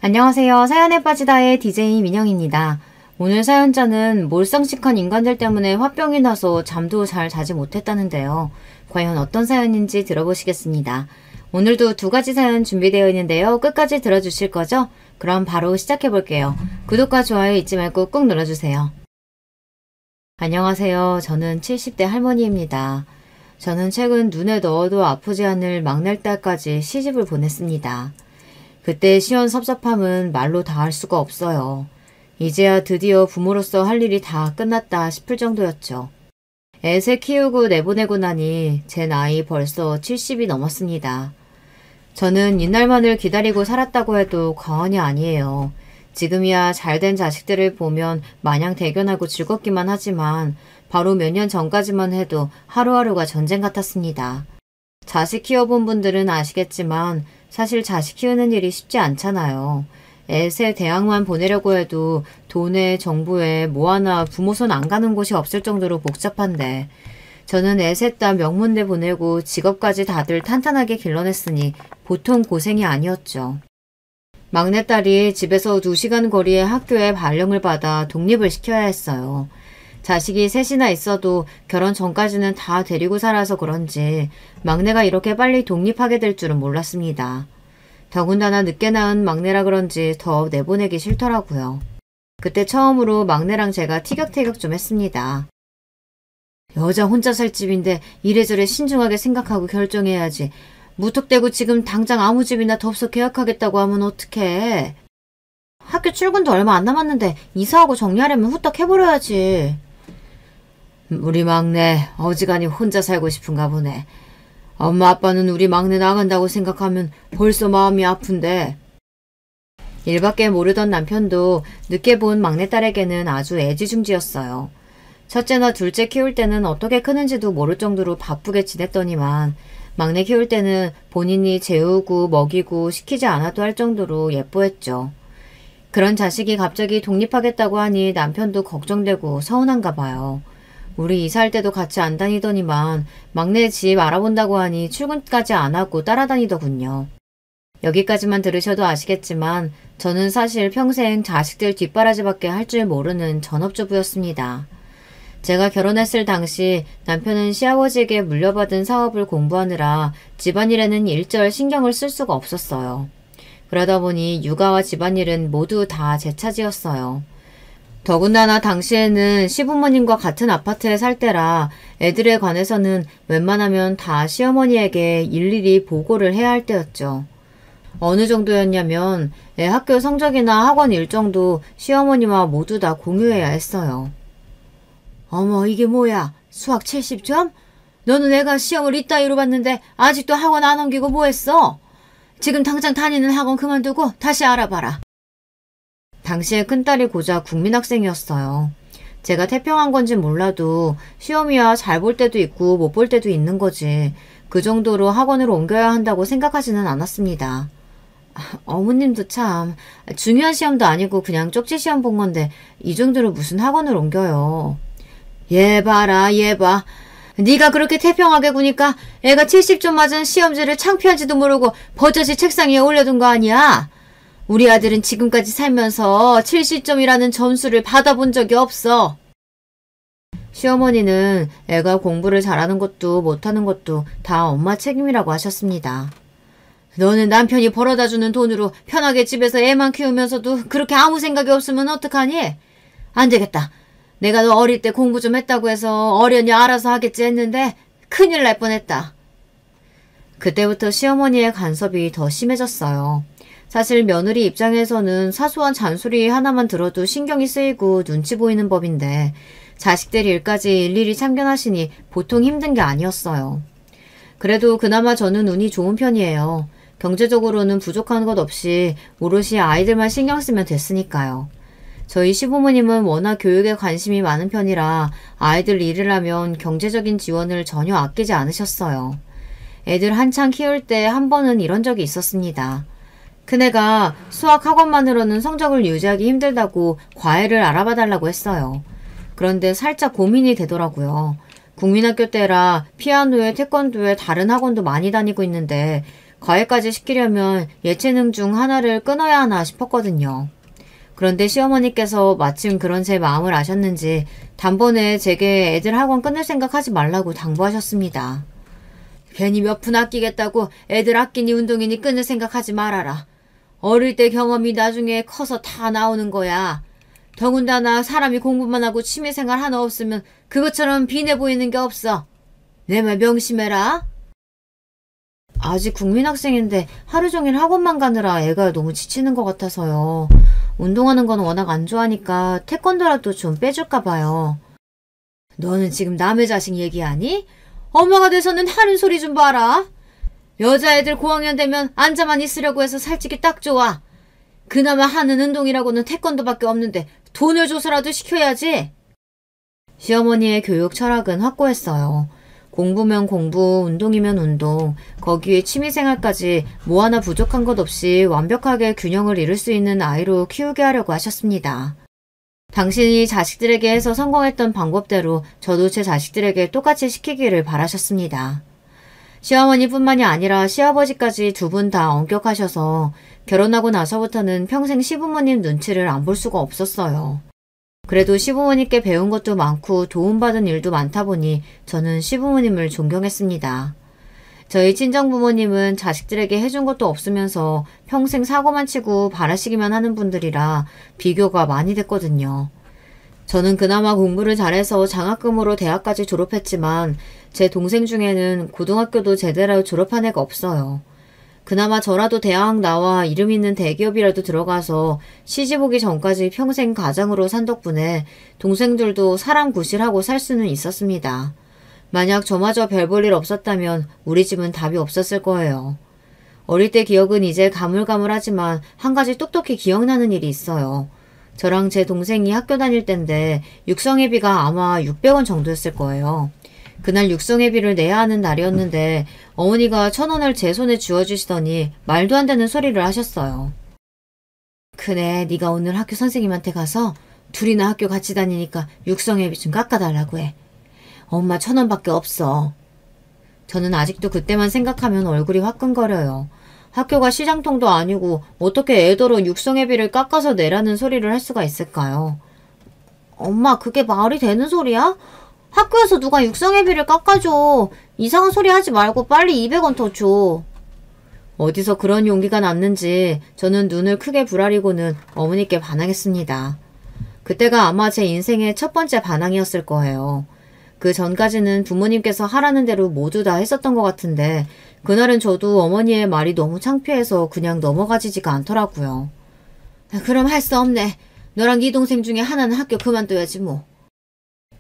안녕하세요. 사연에 빠지다의 DJ 민영입니다. 오늘 사연자는 몰상식한 인간들 때문에 화병이 나서 잠도 잘 자지 못했다는데요. 과연 어떤 사연인지 들어보시겠습니다. 오늘도 두 가지 사연 준비되어 있는데요. 끝까지 들어주실 거죠? 그럼 바로 시작해볼게요. 구독과 좋아요 잊지 말고 꾹 눌러주세요. 안녕하세요. 저는 70대 할머니입니다. 저는 최근 눈에 넣어도 아프지 않을 막내딸까지 시집을 보냈습니다. 그때 시원섭섭함은 말로 다 할 수가 없어요. 이제야 드디어 부모로서 할 일이 다 끝났다 싶을 정도였죠. 애새 키우고 내보내고 나니 제 나이 벌써 70이 넘었습니다. 저는 이날만을 기다리고 살았다고 해도 과언이 아니에요. 지금이야 잘된 자식들을 보면 마냥 대견하고 즐겁기만 하지만 바로 몇 년 전까지만 해도 하루하루가 전쟁 같았습니다. 자식 키워본 분들은 아시겠지만 사실 자식 키우는 일이 쉽지 않잖아요. 애새 대학만 보내려고 해도 돈에 정부에 뭐 하나 부모 손 안 가는 곳이 없을 정도로 복잡한데 저는 애새 딸 명문대 보내고 직업까지 다들 탄탄하게 길러냈으니 보통 고생이 아니었죠. 막내딸이 집에서 2시간 거리의 학교에 발령을 받아 독립을 시켜야 했어요. 자식이 셋이나 있어도 결혼 전까지는 다 데리고 살아서 그런지 막내가 이렇게 빨리 독립하게 될 줄은 몰랐습니다. 더군다나 늦게 낳은 막내라 그런지 더 내보내기 싫더라고요. 그때 처음으로 막내랑 제가 티격태격 좀 했습니다. 여자 혼자 살 집인데 이래저래 신중하게 생각하고 결정해야지. 무턱대고 지금 당장 아무 집이나 덥석 계약하겠다고 하면 어떡해. 학교 출근도 얼마 안 남았는데 이사하고 정리하려면 후딱 해버려야지. 우리 막내 어지간히 혼자 살고 싶은가 보네. 엄마 아빠는 우리 막내 나간다고 생각하면 벌써 마음이 아픈데. 일밖에 모르던 남편도 늦게 본 막내딸에게는 아주 애지중지였어요. 첫째나 둘째 키울 때는 어떻게 크는지도 모를 정도로 바쁘게 지냈더니만 막내 키울 때는 본인이 재우고 먹이고 시키지 않아도 할 정도로 예뻐했죠. 그런 자식이 갑자기 독립하겠다고 하니 남편도 걱정되고 서운한가 봐요. 우리 이사할 때도 같이 안 다니더니만 막내 집 알아본다고 하니 출근까지 안 하고 따라다니더군요. 여기까지만 들으셔도 아시겠지만 저는 사실 평생 자식들 뒷바라지밖에 할 줄 모르는 전업주부였습니다. 제가 결혼했을 당시 남편은 시아버지에게 물려받은 사업을 공부하느라 집안일에는 일절 신경을 쓸 수가 없었어요. 그러다 보니 육아와 집안일은 모두 다 제 차지였어요. 더군다나 당시에는 시부모님과 같은 아파트에 살 때라 애들에 관해서는 웬만하면 다 시어머니에게 일일이 보고를 해야 할 때였죠. 어느 정도였냐면 애 학교 성적이나 학원 일정도 시어머니와 모두 다 공유해야 했어요. 어머 이게 뭐야? 수학 70점? 너는 애가 시험을 이따위로 봤는데 아직도 학원 안 옮기고 뭐 했어? 지금 당장 다니는 학원 그만두고 다시 알아봐라. 당시에 큰딸이 고작 국민학생이었어요. 제가 태평한 건진 몰라도 시험이야 잘 볼 때도 있고 못 볼 때도 있는 거지. 그 정도로 학원을 옮겨야 한다고 생각하지는 않았습니다. 어머님도 참 중요한 시험도 아니고 그냥 쪽지 시험 본 건데 이 정도로 무슨 학원을 옮겨요. 얘 봐라 얘 봐. 네가 그렇게 태평하게 구니까 애가 70점 맞은 시험지를 창피한지도 모르고 버젓이 책상 위에 올려둔 거 아니야? 우리 아들은 지금까지 살면서 70점이라는 점수를 받아본 적이 없어. 시어머니는 애가 공부를 잘하는 것도 못하는 것도 다 엄마 책임이라고 하셨습니다. 너는 남편이 벌어다주는 돈으로 편하게 집에서 애만 키우면서도 그렇게 아무 생각이 없으면 어떡하니? 안 되겠다. 내가 너 어릴 때 공부 좀 했다고 해서 어련히 알아서 하겠지 했는데 큰일 날 뻔했다. 그때부터 시어머니의 간섭이 더 심해졌어요. 사실 며느리 입장에서는 사소한 잔소리 하나만 들어도 신경이 쓰이고 눈치 보이는 법인데 자식들 일까지 일일이 참견하시니 보통 힘든 게 아니었어요. 그래도 그나마 저는 운이 좋은 편이에요. 경제적으로는 부족한 것 없이 오롯이 아이들만 신경 쓰면 됐으니까요. 저희 시부모님은 워낙 교육에 관심이 많은 편이라 아이들 일을 하면 경제적인 지원을 전혀 아끼지 않으셨어요. 애들 한창 키울 때 한 번은 이런 적이 있었습니다. 큰애가 수학 학원만으로는 성적을 유지하기 힘들다고 과외를 알아봐달라고 했어요. 그런데 살짝 고민이 되더라고요. 국민학교 때라 피아노에 태권도에 다른 학원도 많이 다니고 있는데 과외까지 시키려면 예체능 중 하나를 끊어야 하나 싶었거든요. 그런데 시어머니께서 마침 그런 제 마음을 아셨는지 단번에 제게 애들 학원 끊을 생각하지 말라고 당부하셨습니다. 괜히 몇 푼 아끼겠다고 애들 아끼니 운동이니 끊을 생각하지 말아라. 어릴 때 경험이 나중에 커서 다 나오는 거야. 더군다나 사람이 공부만 하고 취미생활 하나 없으면 그것처럼 비내 보이는 게 없어. 내 말 명심해라. 아직 국민학생인데 하루 종일 학원만 가느라 애가 너무 지치는 것 같아서요. 운동하는 건 워낙 안 좋아하니까 태권도라도 좀 빼줄까 봐요. 너는 지금 남의 자식 얘기하니? 엄마가 돼서는 하는 소리 좀 봐라. 여자애들 고학년 되면 앉아만 있으려고 해서 살찌기 딱 좋아. 그나마 하는 운동이라고는 태권도밖에 없는데 돈을 줘서라도 시켜야지. 시어머니의 교육 철학은 확고했어요. 공부면 공부, 운동이면 운동, 거기에 취미생활까지 뭐 하나 부족한 것 없이 완벽하게 균형을 이룰 수 있는 아이로 키우게 하려고 하셨습니다. 당신이 자식들에게 해서 성공했던 방법대로 저도 제 자식들에게 똑같이 시키기를 바라셨습니다. 시어머니뿐만이 아니라 시아버지까지 두 분 다 엄격하셔서 결혼하고 나서부터는 평생 시부모님 눈치를 안 볼 수가 없었어요. 그래도 시부모님께 배운 것도 많고 도움받은 일도 많다 보니 저는 시부모님을 존경했습니다. 저희 친정부모님은 자식들에게 해준 것도 없으면서 평생 사고만 치고 바라시기만 하는 분들이라 비교가 많이 됐거든요. 저는 그나마 공부를 잘해서 장학금으로 대학까지 졸업했지만 제 동생 중에는 고등학교도 제대로 졸업한 애가 없어요. 그나마 저라도 대학 나와 이름 있는 대기업이라도 들어가서 시집 오기 전까지 평생 가장으로 산 덕분에 동생들도 사람 구실하고 살 수는 있었습니다. 만약 저마저 별 볼 일 없었다면 우리 집은 답이 없었을 거예요. 어릴 때 기억은 이제 가물가물하지만 한 가지 똑똑히 기억나는 일이 있어요. 저랑 제 동생이 학교 다닐 때인데 육성회비가 아마 600원 정도였을 거예요. 그날 육성회비를 내야 하는 날이었는데 어머니가 1,000원을 제 손에 쥐어주시더니 말도 안 되는 소리를 하셨어요. 그래, 네가 오늘 학교 선생님한테 가서 둘이나 학교 같이 다니니까 육성회비 좀 깎아달라고 해. 엄마 1,000원밖에 없어. 저는 아직도 그때만 생각하면 얼굴이 화끈거려요. 학교가 시장통도 아니고 어떻게 애더러 육성회비를 깎아서 내라는 소리를 할 수가 있을까요? 엄마, 그게 말이 되는 소리야? 학교에서 누가 육성회비를 깎아줘. 이상한 소리 하지 말고 빨리 200원 더 줘. 어디서 그런 용기가 났는지 저는 눈을 크게 부라리고는 어머니께 반항했습니다. 그때가 아마 제 인생의 첫 번째 반항이었을 거예요. 그 전까지는 부모님께서 하라는 대로 모두 다 했었던 것 같은데 그날은 저도 어머니의 말이 너무 창피해서 그냥 넘어가지지가 않더라고요. 그럼 할 수 없네. 너랑 네 동생 중에 하나는 학교 그만둬야지 뭐.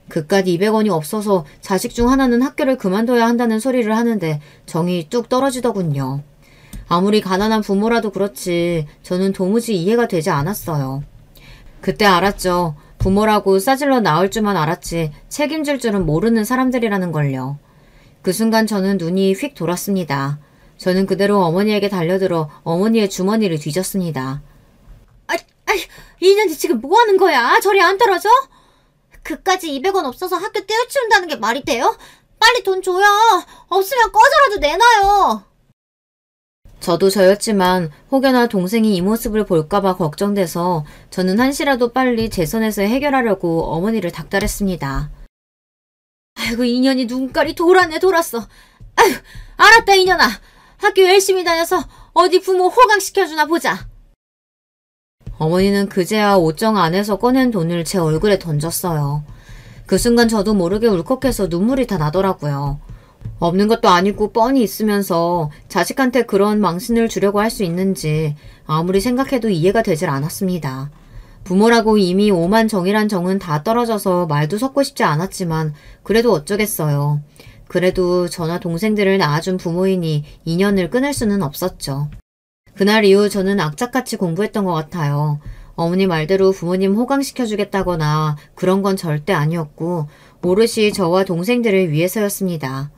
그깟 200원이 없어서 자식 중 하나는 학교를 그만둬야 한다는 소리를 하는데 정이 뚝 떨어지더군요. 아무리 가난한 부모라도 그렇지 저는 도무지 이해가 되지 않았어요. 그때 알았죠. 부모라고 싸질러 나올 줄만 알았지 책임질 줄은 모르는 사람들이라는 걸요. 그 순간 저는 눈이 휙 돌았습니다. 저는 그대로 어머니에게 달려들어 어머니의 주머니를 뒤졌습니다. 이년이 지금 뭐 하는 거야? 저리 안 떨어져? 그까지 200원 없어서 학교 떼어치운다는 게 말이 돼요? 빨리 돈 줘요. 없으면 꺼져라도 내놔요. 저도 저였지만 혹여나 동생이 이 모습을 볼까봐 걱정돼서 저는 한시라도 빨리 제 선에서 해결하려고 어머니를 닥달했습니다. 아이고, 이년이 눈깔이 돌았네 돌았어. 아휴, 알았다 이년아. 학교 열심히 다녀서 어디 부모 호강시켜주나 보자. 어머니는 그제야 옷정 안에서 꺼낸 돈을 제 얼굴에 던졌어요. 그 순간 저도 모르게 울컥해서 눈물이 다 나더라고요. 없는 것도 아니고 뻔히 있으면서 자식한테 그런 망신을 주려고 할 수 있는지 아무리 생각해도 이해가 되질 않았습니다. 부모라고 이미 오만정이란 정은 다 떨어져서 말도 섞고 싶지 않았지만 그래도 어쩌겠어요. 그래도 저나 동생들을 낳아준 부모이니 인연을 끊을 수는 없었죠. 그날 이후 저는 악착같이 공부했던 것 같아요. 어머니 말대로 부모님 호강시켜주겠다거나 그런 건 절대 아니었고 오롯이 저와 동생들을 위해서였습니다.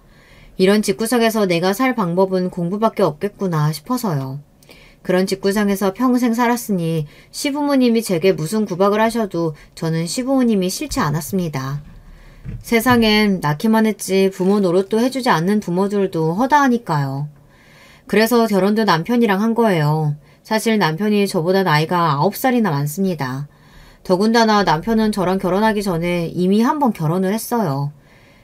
이런 집구석에서 내가 살 방법은 공부밖에 없겠구나 싶어서요. 그런 집구석에서 평생 살았으니 시부모님이 제게 무슨 구박을 하셔도 저는 시부모님이 싫지 않았습니다. 세상엔 낳기만 했지 부모 노릇도 해주지 않는 부모들도 허다하니까요. 그래서 결혼도 남편이랑 한 거예요. 사실 남편이 저보다 나이가 9살이나 많습니다. 더군다나 남편은 저랑 결혼하기 전에 이미 한 번 결혼을 했어요.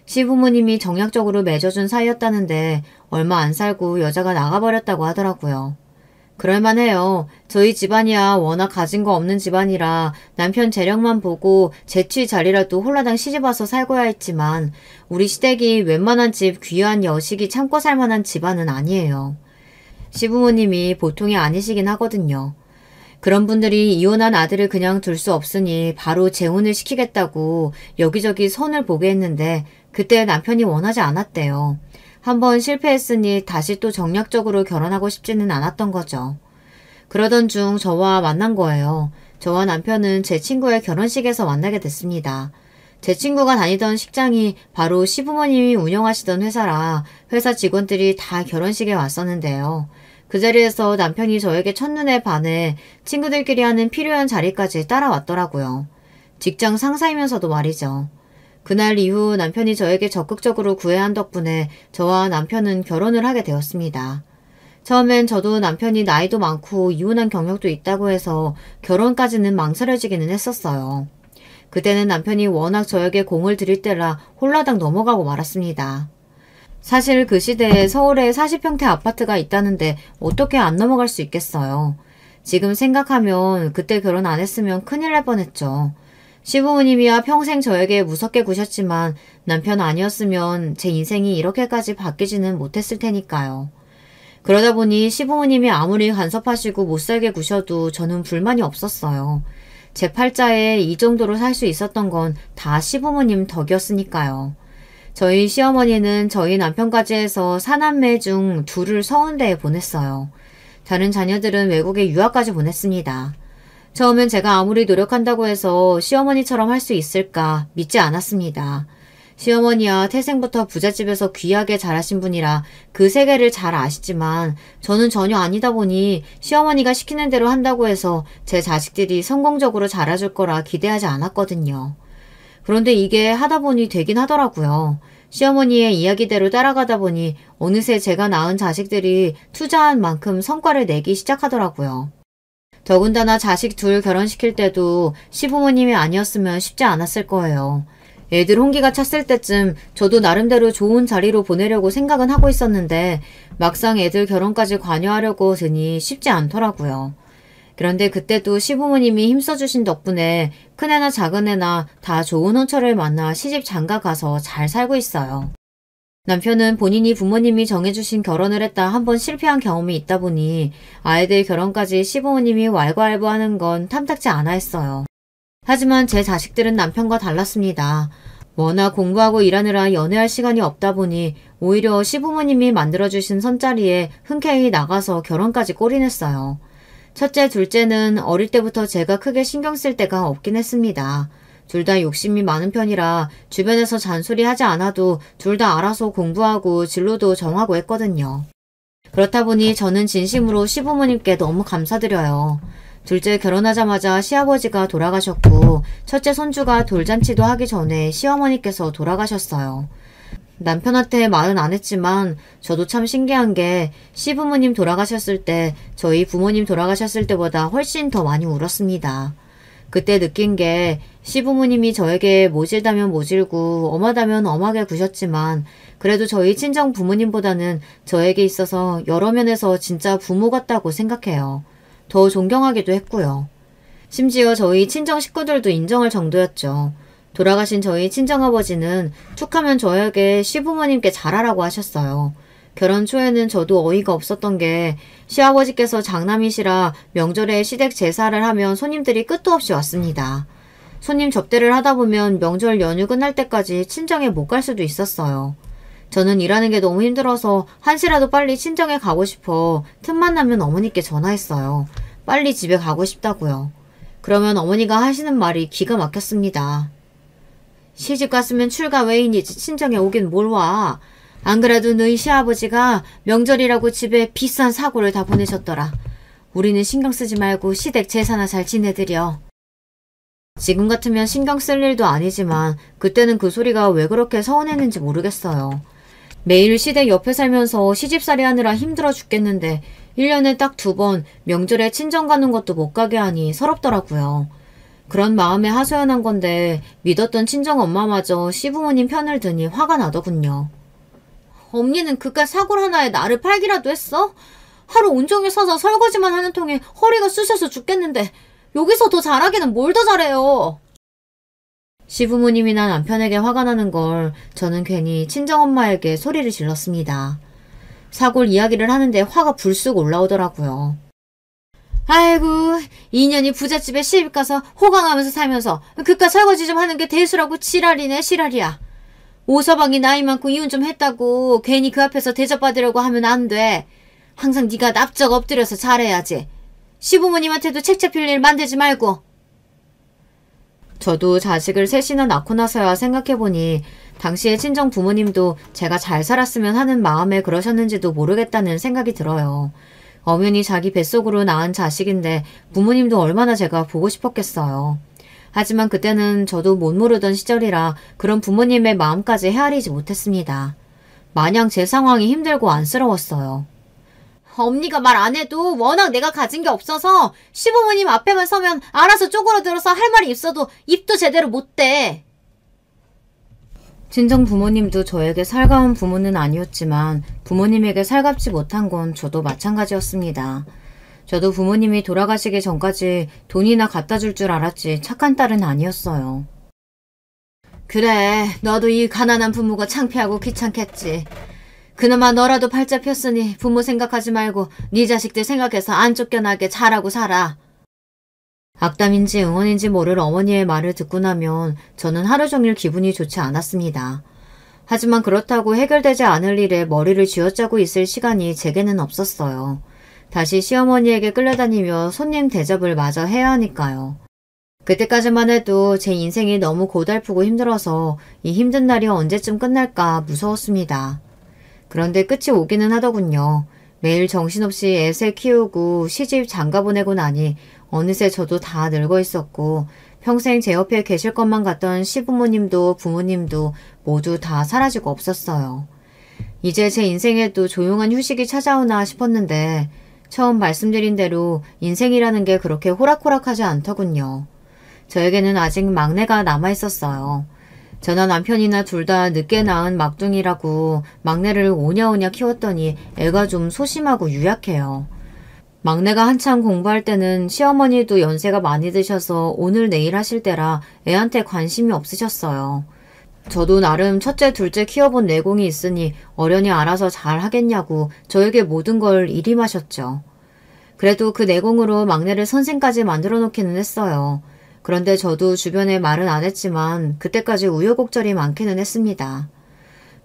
시부모님이 정략적으로 맺어준 사이였다는데 얼마 안 살고 여자가 나가버렸다고 하더라고요. 그럴만해요. 저희 집안이야 워낙 가진 거 없는 집안이라 남편 재력만 보고 재취 자리라도 홀라당 시집와서 살고야 했지만 우리 시댁이 웬만한 집 귀한 여식이 참고 살 만한 집안은 아니에요. 시부모님이 보통이 아니시긴 하거든요. 그런 분들이 이혼한 아들을 그냥 둘 수 없으니 바로 재혼을 시키겠다고 여기저기 손을 보게 했는데 그때 남편이 원하지 않았대요. 한번 실패했으니 다시 또 정략적으로 결혼하고 싶지는 않았던 거죠. 그러던 중 저와 만난 거예요. 저와 남편은 제 친구의 결혼식에서 만나게 됐습니다. 제 친구가 다니던 식장이 바로 시부모님이 운영하시던 회사라 회사 직원들이 다 결혼식에 왔었는데요. 그 자리에서 남편이 저에게 첫눈에 반해 친구들끼리 하는 필요한 자리까지 따라왔더라고요. 직장 상사이면서도 말이죠. 그날 이후 남편이 저에게 적극적으로 구애한 덕분에 저와 남편은 결혼을 하게 되었습니다. 처음엔 저도 남편이 나이도 많고 이혼한 경력도 있다고 해서 결혼까지는 망설여지기는 했었어요. 그때는 남편이 워낙 저에게 공을 들일 때라 홀라당 넘어가고 말았습니다. 사실 그 시대에 서울에 40평대 아파트가 있다는데 어떻게 안 넘어갈 수 있겠어요. 지금 생각하면 그때 결혼 안 했으면 큰일 날 뻔했죠. 시부모님이야 평생 저에게 무섭게 구셨지만 남편 아니었으면 제 인생이 이렇게까지 바뀌지는 못했을 테니까요. 그러다 보니 시부모님이 아무리 간섭하시고 못살게 구셔도 저는 불만이 없었어요. 제 팔자에 이 정도로 살 수 있었던 건 다 시부모님 덕이었으니까요. 저희 시어머니는 저희 남편까지 해서 사남매 중 둘을 서울대에 보냈어요. 다른 자녀들은 외국에 유학까지 보냈습니다. 처음엔 제가 아무리 노력한다고 해서 시어머니처럼 할 수 있을까 믿지 않았습니다. 시어머니야 태생부터 부잣집에서 귀하게 자라신 분이라 그 세계를 잘 아시지만 저는 전혀 아니다 보니 시어머니가 시키는 대로 한다고 해서 제 자식들이 성공적으로 자라줄 거라 기대하지 않았거든요. 그런데 이게 하다 보니 되긴 하더라고요. 시어머니의 이야기대로 따라가다 보니 어느새 제가 낳은 자식들이 투자한 만큼 성과를 내기 시작하더라고요. 더군다나 자식 둘 결혼시킬 때도 시부모님이 아니었으면 쉽지 않았을 거예요. 애들 홍기가 찼을 때쯤 저도 나름대로 좋은 자리로 보내려고 생각은 하고 있었는데 막상 애들 결혼까지 관여하려고 드니 쉽지 않더라고요. 그런데 그때도 시부모님이 힘써주신 덕분에 큰애나 작은애나 다 좋은 혼처를 만나 시집 장가 가서 잘 살고 있어요. 남편은 본인이 부모님이 정해주신 결혼을 했다 한 번 실패한 경험이 있다 보니 아이들 결혼까지 시부모님이 왈가왈부하는 건 탐탁지 않아 했어요. 하지만 제 자식들은 남편과 달랐습니다. 워낙 공부하고 일하느라 연애할 시간이 없다 보니 오히려 시부모님이 만들어주신 선자리에 흔쾌히 나가서 결혼까지 골인했어요. 첫째, 둘째는 어릴 때부터 제가 크게 신경 쓸 때가 없긴 했습니다. 둘 다 욕심이 많은 편이라 주변에서 잔소리하지 않아도 둘 다 알아서 공부하고 진로도 정하고 했거든요. 그렇다 보니 저는 진심으로 시부모님께 너무 감사드려요. 둘째 결혼하자마자 시아버지가 돌아가셨고 첫째 손주가 돌잔치도 하기 전에 시어머니께서 돌아가셨어요. 남편한테 말은 안 했지만 저도 참 신기한 게 시부모님 돌아가셨을 때 저희 부모님 돌아가셨을 때보다 훨씬 더 많이 울었습니다. 그때 느낀 게 시부모님이 저에게 모질다면 모질고 엄하다면 엄하게 구셨지만 그래도 저희 친정 부모님보다는 저에게 있어서 여러 면에서 진짜 부모 같다고 생각해요. 더 존경하기도 했고요. 심지어 저희 친정 식구들도 인정할 정도였죠. 돌아가신 저희 친정아버지는 툭하면 저에게 시부모님께 잘하라고 하셨어요. 결혼 초에는 저도 어이가 없었던 게 시아버지께서 장남이시라 명절에 시댁 제사를 하면 손님들이 끝도 없이 왔습니다. 손님 접대를 하다 보면 명절 연휴 끝날 때까지 친정에 못 갈 수도 있었어요. 저는 일하는 게 너무 힘들어서 한시라도 빨리 친정에 가고 싶어 틈만 나면 어머니께 전화했어요. 빨리 집에 가고 싶다고요. 그러면 어머니가 하시는 말이 기가 막혔습니다. 시집 갔으면 출가 외인이지 친정에 오긴 뭘 와. 안 그래도 너희 시아버지가 명절이라고 집에 비싼 사고를 다 보내셨더라. 우리는 신경 쓰지 말고 시댁 제사나 잘 지내드려. 지금 같으면 신경 쓸 일도 아니지만 그때는 그 소리가 왜 그렇게 서운했는지 모르겠어요. 매일 시댁 옆에 살면서 시집살이 하느라 힘들어 죽겠는데 1년에 딱 2번 명절에 친정 가는 것도 못 가게 하니 서럽더라고요. 그런 마음에 하소연한 건데 믿었던 친정엄마마저 시부모님 편을 드니 화가 나더군요. 언니는 그깟 사골 하나에 나를 팔기라도 했어? 하루 온종일 서서 설거지만 하는 통에 허리가 쑤셔서 죽겠는데 여기서 더 잘하기는 뭘 더 잘해요. 시부모님이나 남편에게 화가 나는 걸 저는 괜히 친정엄마에게 소리를 질렀습니다. 사골 이야기를 하는데 화가 불쑥 올라오더라고요. 아이고, 2년이 부잣집에 시집가서 호강하면서 살면서 그깟 설거지 좀 하는 게 대수라고 지랄이네 지랄이야. 오서방이 나이 많고 이혼 좀 했다고 괜히 그 앞에서 대접받으려고 하면 안 돼. 항상 네가 납작 엎드려서 잘해야지. 시부모님한테도 책 잡힐 일 만들지 말고. 저도 자식을 셋이나 낳고 나서야 생각해보니 당시에 친정 부모님도 제가 잘 살았으면 하는 마음에 그러셨는지도 모르겠다는 생각이 들어요. 엄연히 자기 뱃속으로 낳은 자식인데 부모님도 얼마나 제가 보고 싶었겠어요. 하지만 그때는 저도 못 모르던 시절이라 그런 부모님의 마음까지 헤아리지 못했습니다. 마냥 제 상황이 힘들고 안쓰러웠어요. 언니가 말 안 해도 워낙 내가 가진 게 없어서 시부모님 앞에만 서면 알아서 쪼그러들어서 할 말이 있어도 입도 제대로 못 대. 친정 부모님도 저에게 살가운 부모는 아니었지만 부모님에게 살갑지 못한 건 저도 마찬가지였습니다. 저도 부모님이 돌아가시기 전까지 돈이나 갖다 줄 줄 알았지 착한 딸은 아니었어요. 그래, 너도 이 가난한 부모가 창피하고 귀찮겠지. 그나마 너라도 팔자 폈으니 부모 생각하지 말고 네 자식들 생각해서 안 쫓겨나게 잘하고 살아. 악담인지 응원인지 모를 어머니의 말을 듣고 나면 저는 하루 종일 기분이 좋지 않았습니다. 하지만 그렇다고 해결되지 않을 일에 머리를 쥐어짜고 있을 시간이 제게는 없었어요. 다시 시어머니에게 끌려다니며 손님 대접을 마저 해야 하니까요. 그때까지만 해도 제 인생이 너무 고달프고 힘들어서 이 힘든 날이 언제쯤 끝날까 무서웠습니다. 그런데 끝이 오기는 하더군요. 매일 정신없이 애새 키우고 시집 장가 보내고 나니 어느새 저도 다 늙어 있었고 평생 제 옆에 계실 것만 같던 시부모님도 부모님도 모두 다 사라지고 없었어요. 이제 제 인생에도 조용한 휴식이 찾아오나 싶었는데 처음 말씀드린 대로 인생이라는 게 그렇게 호락호락하지 않더군요. 저에게는 아직 막내가 남아있었어요. 저나 남편이나 둘 다 늦게 낳은 막둥이라고 막내를 오냐오냐 키웠더니 애가 좀 소심하고 유약해요. 막내가 한창 공부할 때는 시어머니도 연세가 많이 드셔서 오늘 내일 하실 때라 애한테 관심이 없으셨어요. 저도 나름 첫째 둘째 키워본 내공이 있으니 어련히 알아서 잘 하겠냐고 저에게 모든 걸 일임하셨죠. 그래도 그 내공으로 막내를 선생까지 만들어 놓기는 했어요. 그런데 저도 주변에 말은 안 했지만 그때까지 우여곡절이 많기는 했습니다.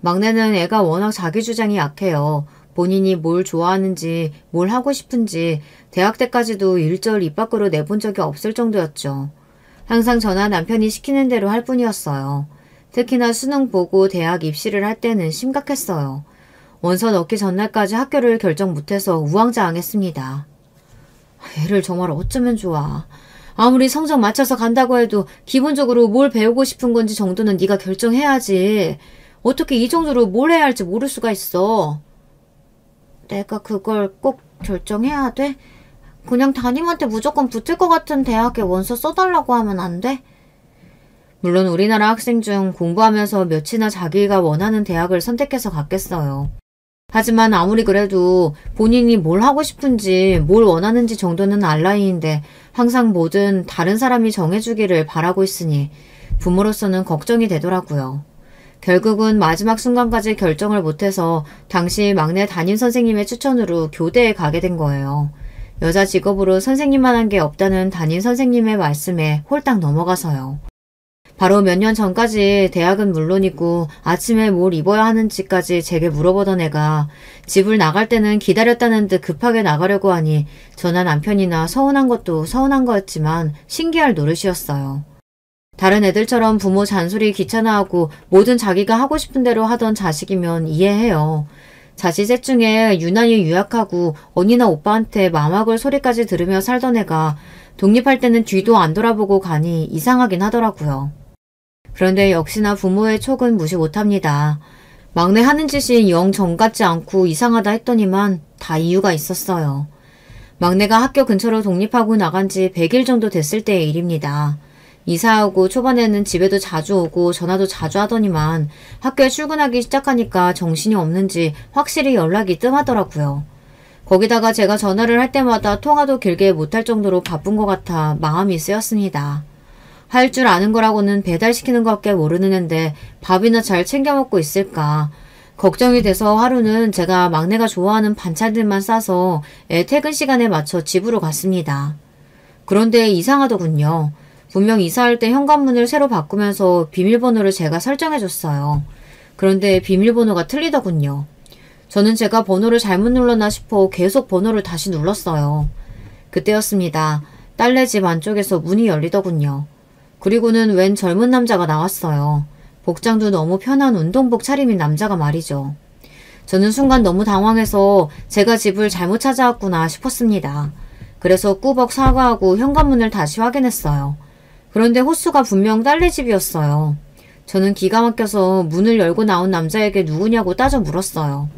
막내는 애가 워낙 자기 주장이 약해요. 본인이 뭘 좋아하는지 뭘 하고 싶은지 대학 때까지도 일절 입 밖으로 내본 적이 없을 정도였죠. 항상 저나 남편이 시키는 대로 할 뿐이었어요. 특히나 수능 보고 대학 입시를 할 때는 심각했어요. 원서 넣기 전날까지 학교를 결정 못해서 우왕좌왕했습니다. 애를 정말 어쩌면 좋아. 아무리 성적 맞춰서 간다고 해도 기본적으로 뭘 배우고 싶은 건지 정도는 네가 결정해야지. 어떻게 이 정도로 뭘 해야 할지 모를 수가 있어. 내가 그걸 꼭 결정해야 돼? 그냥 담임한테 무조건 붙을 것 같은 대학에 원서 써달라고 하면 안 돼? 물론 우리나라 학생 중 공부하면서 몇이나 자기가 원하는 대학을 선택해서 갔겠어요. 하지만 아무리 그래도 본인이 뭘 하고 싶은지 뭘 원하는지 정도는 알 나이인데 항상 뭐든 다른 사람이 정해주기를 바라고 있으니 부모로서는 걱정이 되더라고요. 결국은 마지막 순간까지 결정을 못해서 당시 막내 담임선생님의 추천으로 교대에 가게 된 거예요. 여자 직업으로 선생님만 한 게 없다는 담임선생님의 말씀에 홀딱 넘어가서요. 바로 몇 년 전까지 대학은 물론이고 아침에 뭘 입어야 하는지까지 제게 물어보던 애가 집을 나갈 때는 기다렸다는 듯 급하게 나가려고 하니 저나 남편이나 서운한 것도 서운한 거였지만 신기할 노릇이었어요. 다른 애들처럼 부모 잔소리 귀찮아하고 뭐든 자기가 하고 싶은 대로 하던 자식이면 이해해요. 자식 셋 중에 유난히 유약하고 언니나 오빠한테 마막을 소리까지 들으며 살던 애가 독립할 때는 뒤도 안 돌아보고 가니 이상하긴 하더라고요. 그런데 역시나 부모의 촉은 무시 못합니다. 막내 하는 짓이 영 정 같지 않고 이상하다 했더니만 다 이유가 있었어요. 막내가 학교 근처로 독립하고 나간 지 100일 정도 됐을 때의 일입니다. 이사하고 초반에는 집에도 자주 오고 전화도 자주 하더니만 학교에 출근하기 시작하니까 정신이 없는지 확실히 연락이 뜸하더라고요. 거기다가 제가 전화를 할 때마다 통화도 길게 못할 정도로 바쁜 것 같아 마음이 쓰였습니다. 할 줄 아는 거라고는 배달시키는 것밖에 모르는 앤데 밥이나 잘 챙겨 먹고 있을까. 걱정이 돼서 하루는 제가 막내가 좋아하는 반찬들만 싸서 애 퇴근 시간에 맞춰 집으로 갔습니다. 그런데 이상하더군요. 분명 이사할 때 현관문을 새로 바꾸면서 비밀번호를 제가 설정해줬어요. 그런데 비밀번호가 틀리더군요. 저는 제가 번호를 잘못 눌렀나 싶어 계속 번호를 다시 눌렀어요. 그때였습니다. 딸네 집 안쪽에서 문이 열리더군요. 그리고는 웬 젊은 남자가 나왔어요. 복장도 너무 편한 운동복 차림인 남자가 말이죠. 저는 순간 너무 당황해서 제가 집을 잘못 찾아왔구나 싶었습니다. 그래서 꾸벅 사과하고 현관문을 다시 확인했어요. 그런데 호수가 분명 딸네 집이었어요. 저는 기가 막혀서 문을 열고 나온 남자에게 누구냐고 따져 물었어요.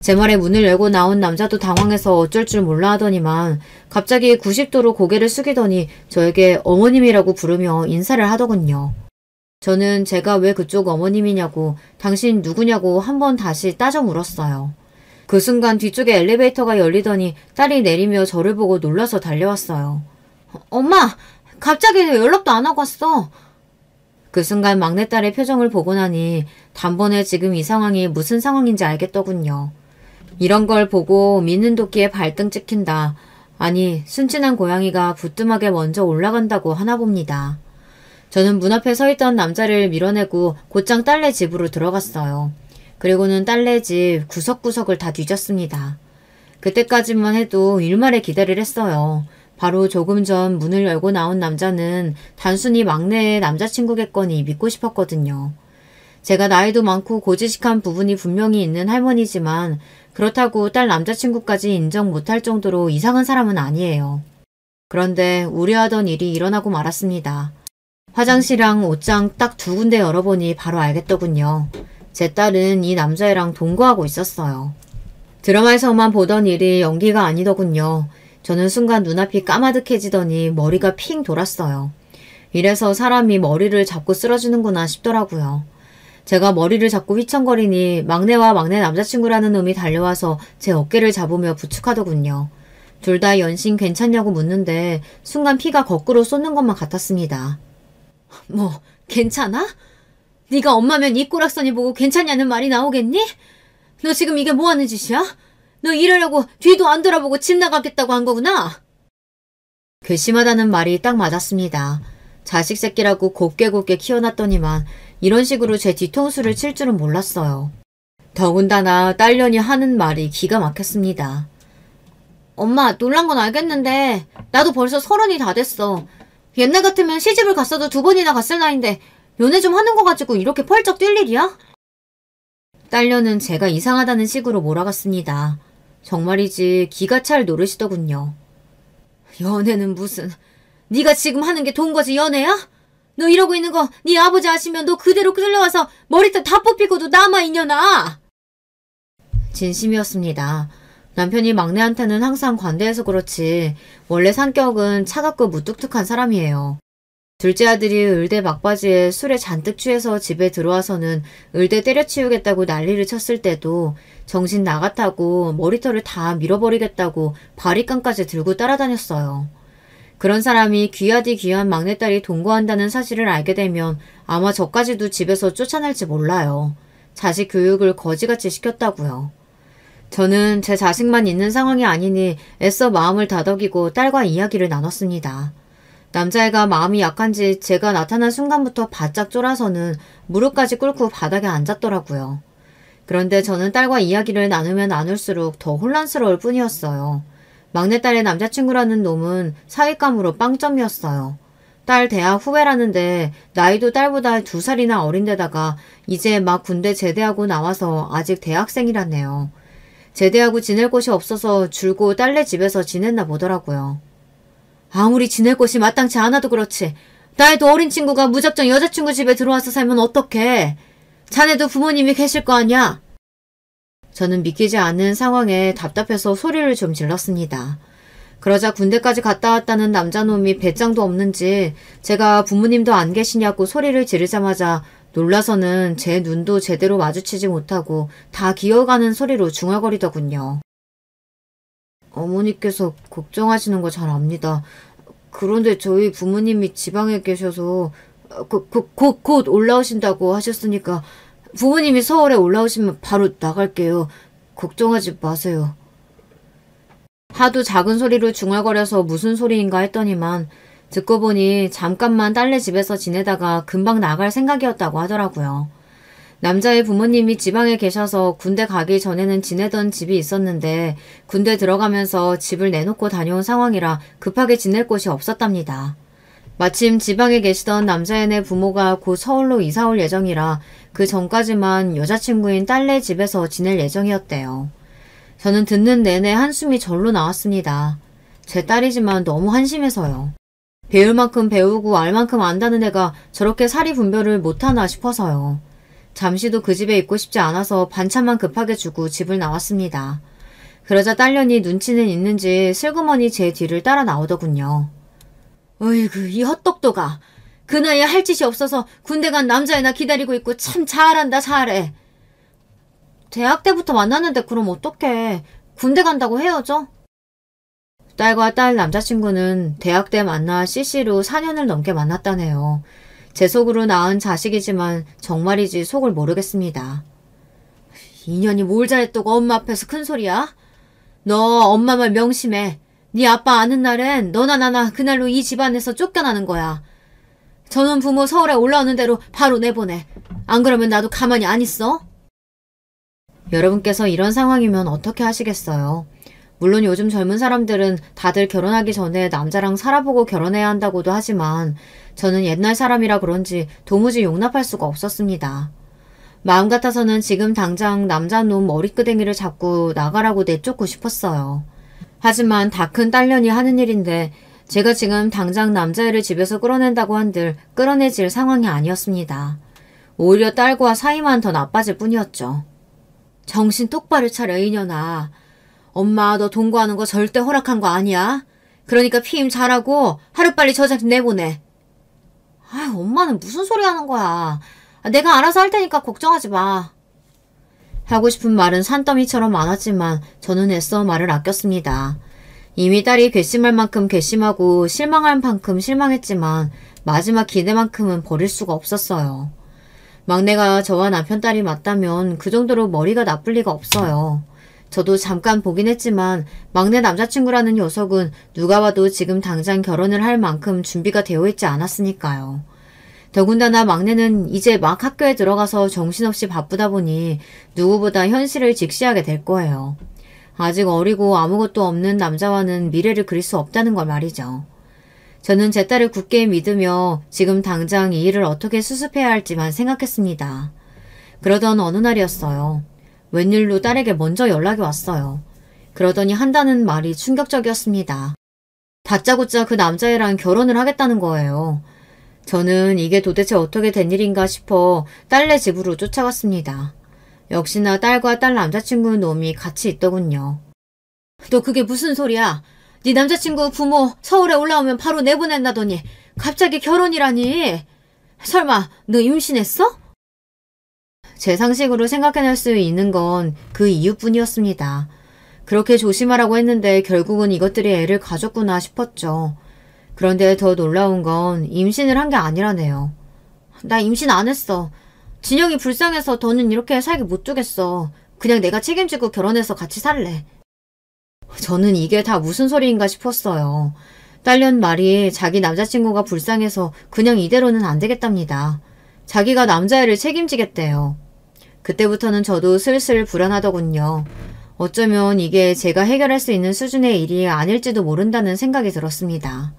제 말에 문을 열고 나온 남자도 당황해서 어쩔 줄 몰라 하더니만 갑자기 90도로 고개를 숙이더니 저에게 어머님이라고 부르며 인사를 하더군요. 저는 제가 왜 그쪽 어머님이냐고 당신 누구냐고 한번 다시 따져 물었어요. 그 순간 뒤쪽에 엘리베이터가 열리더니 딸이 내리며 저를 보고 놀라서 달려왔어요. 엄마! 갑자기 연락도 안 하고 왔어. 그 순간 막내딸의 표정을 보고 나니 단번에 지금 이 상황이 무슨 상황인지 알겠더군요. 이런 걸 보고 믿는 도끼에 발등 찍힌다. 아니 순진한 고양이가 부뚜막에 먼저 올라간다고 하나 봅니다. 저는 문 앞에 서 있던 남자를 밀어내고 곧장 딸네 집으로 들어갔어요. 그리고는 딸네 집 구석구석을 다 뒤졌습니다. 그때까지만 해도 일말의 기대를 했어요. 바로 조금 전 문을 열고 나온 남자는 단순히 막내의 남자친구겠거니 믿고 싶었거든요. 제가 나이도 많고 고지식한 부분이 분명히 있는 할머니지만 그렇다고 딸 남자친구까지 인정 못할 정도로 이상한 사람은 아니에요. 그런데 우려하던 일이 일어나고 말았습니다. 화장실이랑 옷장 딱 두 군데 열어보니 바로 알겠더군요. 제 딸은 이 남자애랑 동거하고 있었어요. 드라마에서만 보던 일이 연기가 아니더군요. 저는 순간 눈앞이 까마득해지더니 머리가 핑 돌았어요. 이래서 사람이 머리를 잡고 쓰러지는구나 싶더라고요. 제가 머리를 잡고 휘청거리니 막내와 막내 남자친구라는 놈이 달려와서 제 어깨를 잡으며 부축하더군요. 둘 다 연신 괜찮냐고 묻는데 순간 피가 거꾸로 쏟는 것만 같았습니다. 뭐 괜찮아? 네가 엄마면 이 꼬락서니 보고 괜찮냐는 말이 나오겠니? 너 지금 이게 뭐하는 짓이야? 너 이러려고 뒤도 안 돌아보고 집 나가겠다고 한 거구나? 괘씸하다는 말이 딱 맞았습니다. 자식 새끼라고 곱게 키워놨더니만 이런 식으로 제 뒤통수를 칠 줄은 몰랐어요. 더군다나 딸년이 하는 말이 기가 막혔습니다. 엄마 놀란 건 알겠는데 나도 벌써 30이 다 됐어. 옛날 같으면 시집을 갔어도 2번이나 갔을 나이인데 연애 좀 하는 거 가지고 이렇게 펄쩍 뛸 일이야? 딸년은 제가 이상하다는 식으로 몰아갔습니다. 정말이지 기가 찰 노릇이더군요. 연애는 무슨... 네가 지금 하는 게 돈 거지 연애야? 너 이러고 있는 거 네 아버지 아시면 너 그대로 끌려와서 머리털 다 뽑히고도 남아있냐나. 진심이었습니다. 남편이 막내한테는 항상 관대해서 그렇지 원래 성격은 차갑고 무뚝뚝한 사람이에요. 둘째 아들이 의대 막바지에 술에 잔뜩 취해서 집에 들어와서는 의대 때려치우겠다고 난리를 쳤을 때도 정신 나갔다고 머리털을 다 밀어버리겠다고 바리깡까지 들고 따라다녔어요. 그런 사람이 귀하디 귀한 막내딸이 동거한다는 사실을 알게 되면 아마 저까지도 집에서 쫓아낼지 몰라요. 자식 교육을 거지같이 시켰다고요. 저는 제 자식만 있는 상황이 아니니 애써 마음을 다독이고 딸과 이야기를 나눴습니다. 남자애가 마음이 약한지 제가 나타난 순간부터 바짝 쫄아서는 무릎까지 꿇고 바닥에 앉았더라고요. 그런데 저는 딸과 이야기를 나누면 나눌수록 더 혼란스러울 뿐이었어요. 막내딸의 남자친구라는 놈은 사윗감으로 빵점이었어요. 딸 대학 후배라는데 나이도 딸보다 2살이나 어린데다가 이제 막 군대 제대하고 나와서 아직 대학생이라네요. 제대하고 지낼 곳이 없어서 줄고 딸네 집에서 지냈나 보더라고요. 아무리 지낼 곳이 마땅치 않아도 그렇지 나이도 어린 친구가 무작정 여자친구 집에 들어와서 살면 어떡해. 자네도 부모님이 계실 거 아니야? 저는 믿기지 않는 상황에 답답해서 소리를 좀 질렀습니다. 그러자 군대까지 갔다 왔다는 남자놈이 배짱도 없는지 제가 부모님도 안 계시냐고 소리를 지르자마자 놀라서는 제 눈도 제대로 마주치지 못하고 다 기어가는 소리로 중얼거리더군요. 어머니께서 걱정하시는 거 잘 압니다. 그런데 저희 부모님이 지방에 계셔서 곧 올라오신다고 하셨으니까 부모님이 서울에 올라오시면 바로 나갈게요. 걱정하지 마세요. 하도 작은 소리로 중얼거려서 무슨 소리인가 했더니만 듣고 보니 잠깐만 딸네 집에서 지내다가 금방 나갈 생각이었다고 하더라고요. 남자의 부모님이 지방에 계셔서 군대 가기 전에는 지내던 집이 있었는데 군대 들어가면서 집을 내놓고 다녀온 상황이라 급하게 지낼 곳이 없었답니다. 마침 지방에 계시던 남자애네 부모가 곧 서울로 이사 올 예정이라 그 전까지만 여자친구인 딸네 집에서 지낼 예정이었대요. 저는 듣는 내내 한숨이 절로 나왔습니다. 제 딸이지만 너무 한심해서요. 배울 만큼 배우고 알 만큼 안다는 애가 저렇게 사리 분별을 못하나 싶어서요. 잠시도 그 집에 있고 싶지 않아서 반찬만 급하게 주고 집을 나왔습니다. 그러자 딸년이 눈치는 있는지 슬그머니 제 뒤를 따라 나오더군요. 어이구, 이 헛똑똑아. 그 나이에 할 짓이 없어서 군대 간 남자애나 기다리고 있고 참 잘한다 잘해. 대학 때부터 만났는데 그럼 어떡해. 군대 간다고 헤어져? 딸과 딸 남자친구는 대학 때 만나 CC로 4년을 넘게 만났다네요. 제 속으로 낳은 자식이지만 정말이지 속을 모르겠습니다. 인연이 뭘 잘했다고 엄마 앞에서 큰 소리야? 너 엄마 말 명심해. 네 아빠 아는 날엔 너나 나나 그날로 이 집안에서 쫓겨나는 거야. 저놈 부모 서울에 올라오는 대로 바로 내보내. 안 그러면 나도 가만히 안 있어. 여러분께서 이런 상황이면 어떻게 하시겠어요? 물론 요즘 젊은 사람들은 다들 결혼하기 전에 남자랑 살아보고 결혼해야 한다고도 하지만 저는 옛날 사람이라 그런지 도무지 용납할 수가 없었습니다. 마음 같아서는 지금 당장 남자놈 머리끄댕이를 잡고 나가라고 내쫓고 싶었어요. 하지만 다 큰 딸년이 하는 일인데 제가 지금 당장 남자애를 집에서 끌어낸다고 한들 끌어내질 상황이 아니었습니다. 오히려 딸과 사이만 더 나빠질 뿐이었죠. 정신 똑바로 차려 이년아. 엄마 너 동거하는 거 절대 허락한 거 아니야. 그러니까 피임 잘하고 하루빨리 저 자식 내보내. 아유 엄마는 무슨 소리 하는 거야. 내가 알아서 할 테니까 걱정하지 마. 하고 싶은 말은 산더미처럼 많았지만 저는 애써 말을 아꼈습니다. 이미 딸이 괘씸할 만큼 괘씸하고 실망할 만큼 실망했지만 마지막 기대만큼은 버릴 수가 없었어요. 막내가 저와 남편 딸이 맞다면 그 정도로 머리가 나쁠 리가 없어요. 저도 잠깐 보긴 했지만 막내 남자친구라는 녀석은 누가 봐도 지금 당장 결혼을 할 만큼 준비가 되어 있지 않았으니까요. 더군다나 막내는 이제 막 학교에 들어가서 정신없이 바쁘다 보니 누구보다 현실을 직시하게 될 거예요. 아직 어리고 아무것도 없는 남자와는 미래를 그릴 수 없다는 걸 말이죠. 저는 제 딸을 굳게 믿으며 지금 당장 이 일을 어떻게 수습해야 할지만 생각했습니다. 그러던 어느 날이었어요. 웬일로 딸에게 먼저 연락이 왔어요. 그러더니 한다는 말이 충격적이었습니다. 다짜고짜 그 남자애랑 결혼을 하겠다는 거예요. 저는 이게 도대체 어떻게 된 일인가 싶어 딸네 집으로 쫓아갔습니다. 역시나 딸과 딸 남자친구 놈이 같이 있더군요. 너 그게 무슨 소리야? 네 남자친구 부모 서울에 올라오면 바로 내보낸다더니 갑자기 결혼이라니? 설마 너 임신했어? 제 상식으로 생각해낼 수 있는 건 그 이유뿐이었습니다. 그렇게 조심하라고 했는데 결국은 이것들이 애를 가졌구나 싶었죠. 그런데 더 놀라운 건 임신을 한 게 아니라네요. 나 임신 안 했어. 진영이 불쌍해서 더는 이렇게 살게 못 두겠어. 그냥 내가 책임지고 결혼해서 같이 살래. 저는 이게 다 무슨 소리인가 싶었어요. 딸년 말이 자기 남자친구가 불쌍해서 그냥 이대로는 안 되겠답니다. 자기가 남자애를 책임지겠대요. 그때부터는 저도 슬슬 불안하더군요. 어쩌면 이게 제가 해결할 수 있는 수준의 일이 아닐지도 모른다는 생각이 들었습니다.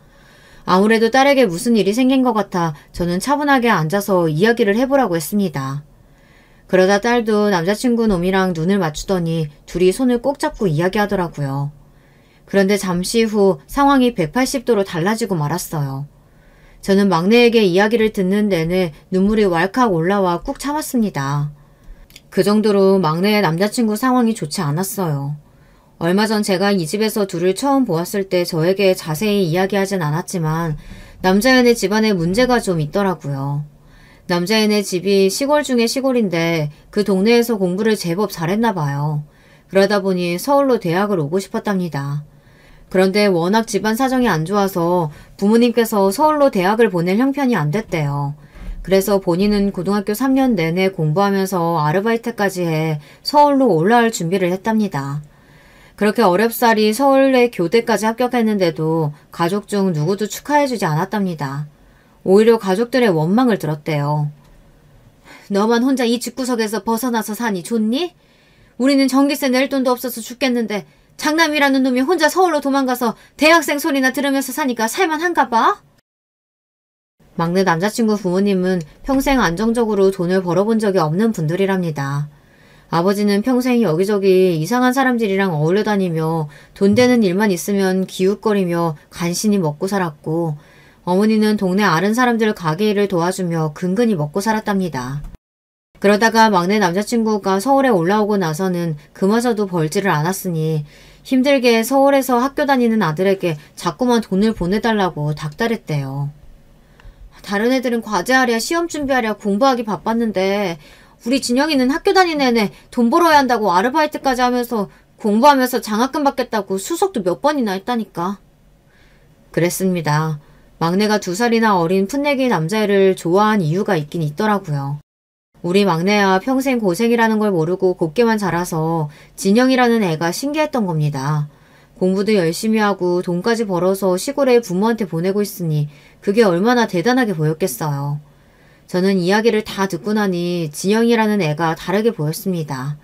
아무래도 딸에게 무슨 일이 생긴 것 같아 저는 차분하게 앉아서 이야기를 해보라고 했습니다. 그러다 딸도 남자친구 놈이랑 눈을 맞추더니 둘이 손을 꼭 잡고 이야기하더라고요. 그런데 잠시 후 상황이 180도로 달라지고 말았어요. 저는 막내에게 이야기를 듣는 내내 눈물이 왈칵 올라와 꾹 참았습니다. 그 정도로 막내의 남자친구 상황이 좋지 않았어요. 얼마 전 제가 이 집에서 둘을 처음 보았을 때 저에게 자세히 이야기하진 않았지만 남자애네 집안에 문제가 좀 있더라고요. 남자애네 집이 시골 중에 시골인데 그 동네에서 공부를 제법 잘했나 봐요. 그러다 보니 서울로 대학을 오고 싶었답니다. 그런데 워낙 집안 사정이 안 좋아서 부모님께서 서울로 대학을 보낼 형편이 안 됐대요. 그래서 본인은 고등학교 3년 내내 공부하면서 아르바이트까지 해 서울로 올라올 준비를 했답니다. 그렇게 어렵사리 서울에 교대까지 합격했는데도 가족 중 누구도 축하해주지 않았답니다. 오히려 가족들의 원망을 들었대요. 너만 혼자 이 집구석에서 벗어나서 사니 좋니? 우리는 전기세 낼 돈도 없어서 죽겠는데 장남이라는 놈이 혼자 서울로 도망가서 대학생 소리나 들으면서 사니까 살만한가 봐? 막내 남자친구 부모님은 평생 안정적으로 돈을 벌어본 적이 없는 분들이랍니다. 아버지는 평생 여기저기 이상한 사람들이랑 어울려 다니며 돈 되는 일만 있으면 기웃거리며 간신히 먹고 살았고, 어머니는 동네 아른 사람들 가게 일을 도와주며 근근히 먹고 살았답니다. 그러다가 막내 남자친구가 서울에 올라오고 나서는 그마저도 벌지를 않았으니 힘들게 서울에서 학교 다니는 아들에게 자꾸만 돈을 보내달라고 닥달했대요. 다른 애들은 과제하랴 시험 준비하랴 공부하기 바빴는데 우리 진영이는 학교 다니는 애네 돈 벌어야 한다고 아르바이트까지 하면서 공부하면서 장학금 받겠다고 수석도 몇 번이나 했다니까. 그랬습니다. 막내가 2살이나 어린 풋내기 남자애를 좋아한 이유가 있긴 있더라고요. 우리 막내야 평생 고생이라는 걸 모르고 곱게만 자라서 진영이라는 애가 신기했던 겁니다. 공부도 열심히 하고 돈까지 벌어서 시골에 부모한테 보내고 있으니 그게 얼마나 대단하게 보였겠어요. 저는 이야기를 다 듣고 나니 진영이라는 애가 다르게 보였습니다.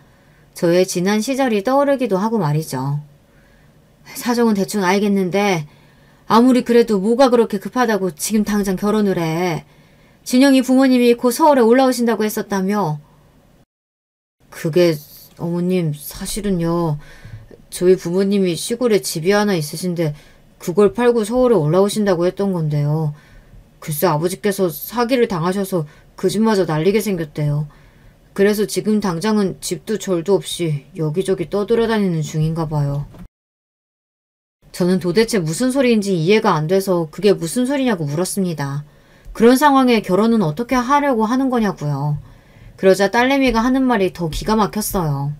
저의 지난 시절이 떠오르기도 하고 말이죠. 사정은 대충 알겠는데 아무리 그래도 뭐가 그렇게 급하다고 지금 당장 결혼을 해. 진영이 부모님이 곧 서울에 올라오신다고 했었다며? 그게 어머님 사실은요. 저희 부모님이 시골에 집이 하나 있으신데 그걸 팔고 서울에 올라오신다고 했던 건데요. 글쎄 아버지께서 사기를 당하셔서 그 집마저 날리게 생겼대요. 그래서 지금 당장은 집도 절도 없이 여기저기 떠돌아다니는 중인가 봐요. 저는 도대체 무슨 소리인지 이해가 안 돼서 그게 무슨 소리냐고 물었습니다. 그런 상황에 결혼은 어떻게 하려고 하는 거냐고요. 그러자 딸내미가 하는 말이 더 기가 막혔어요.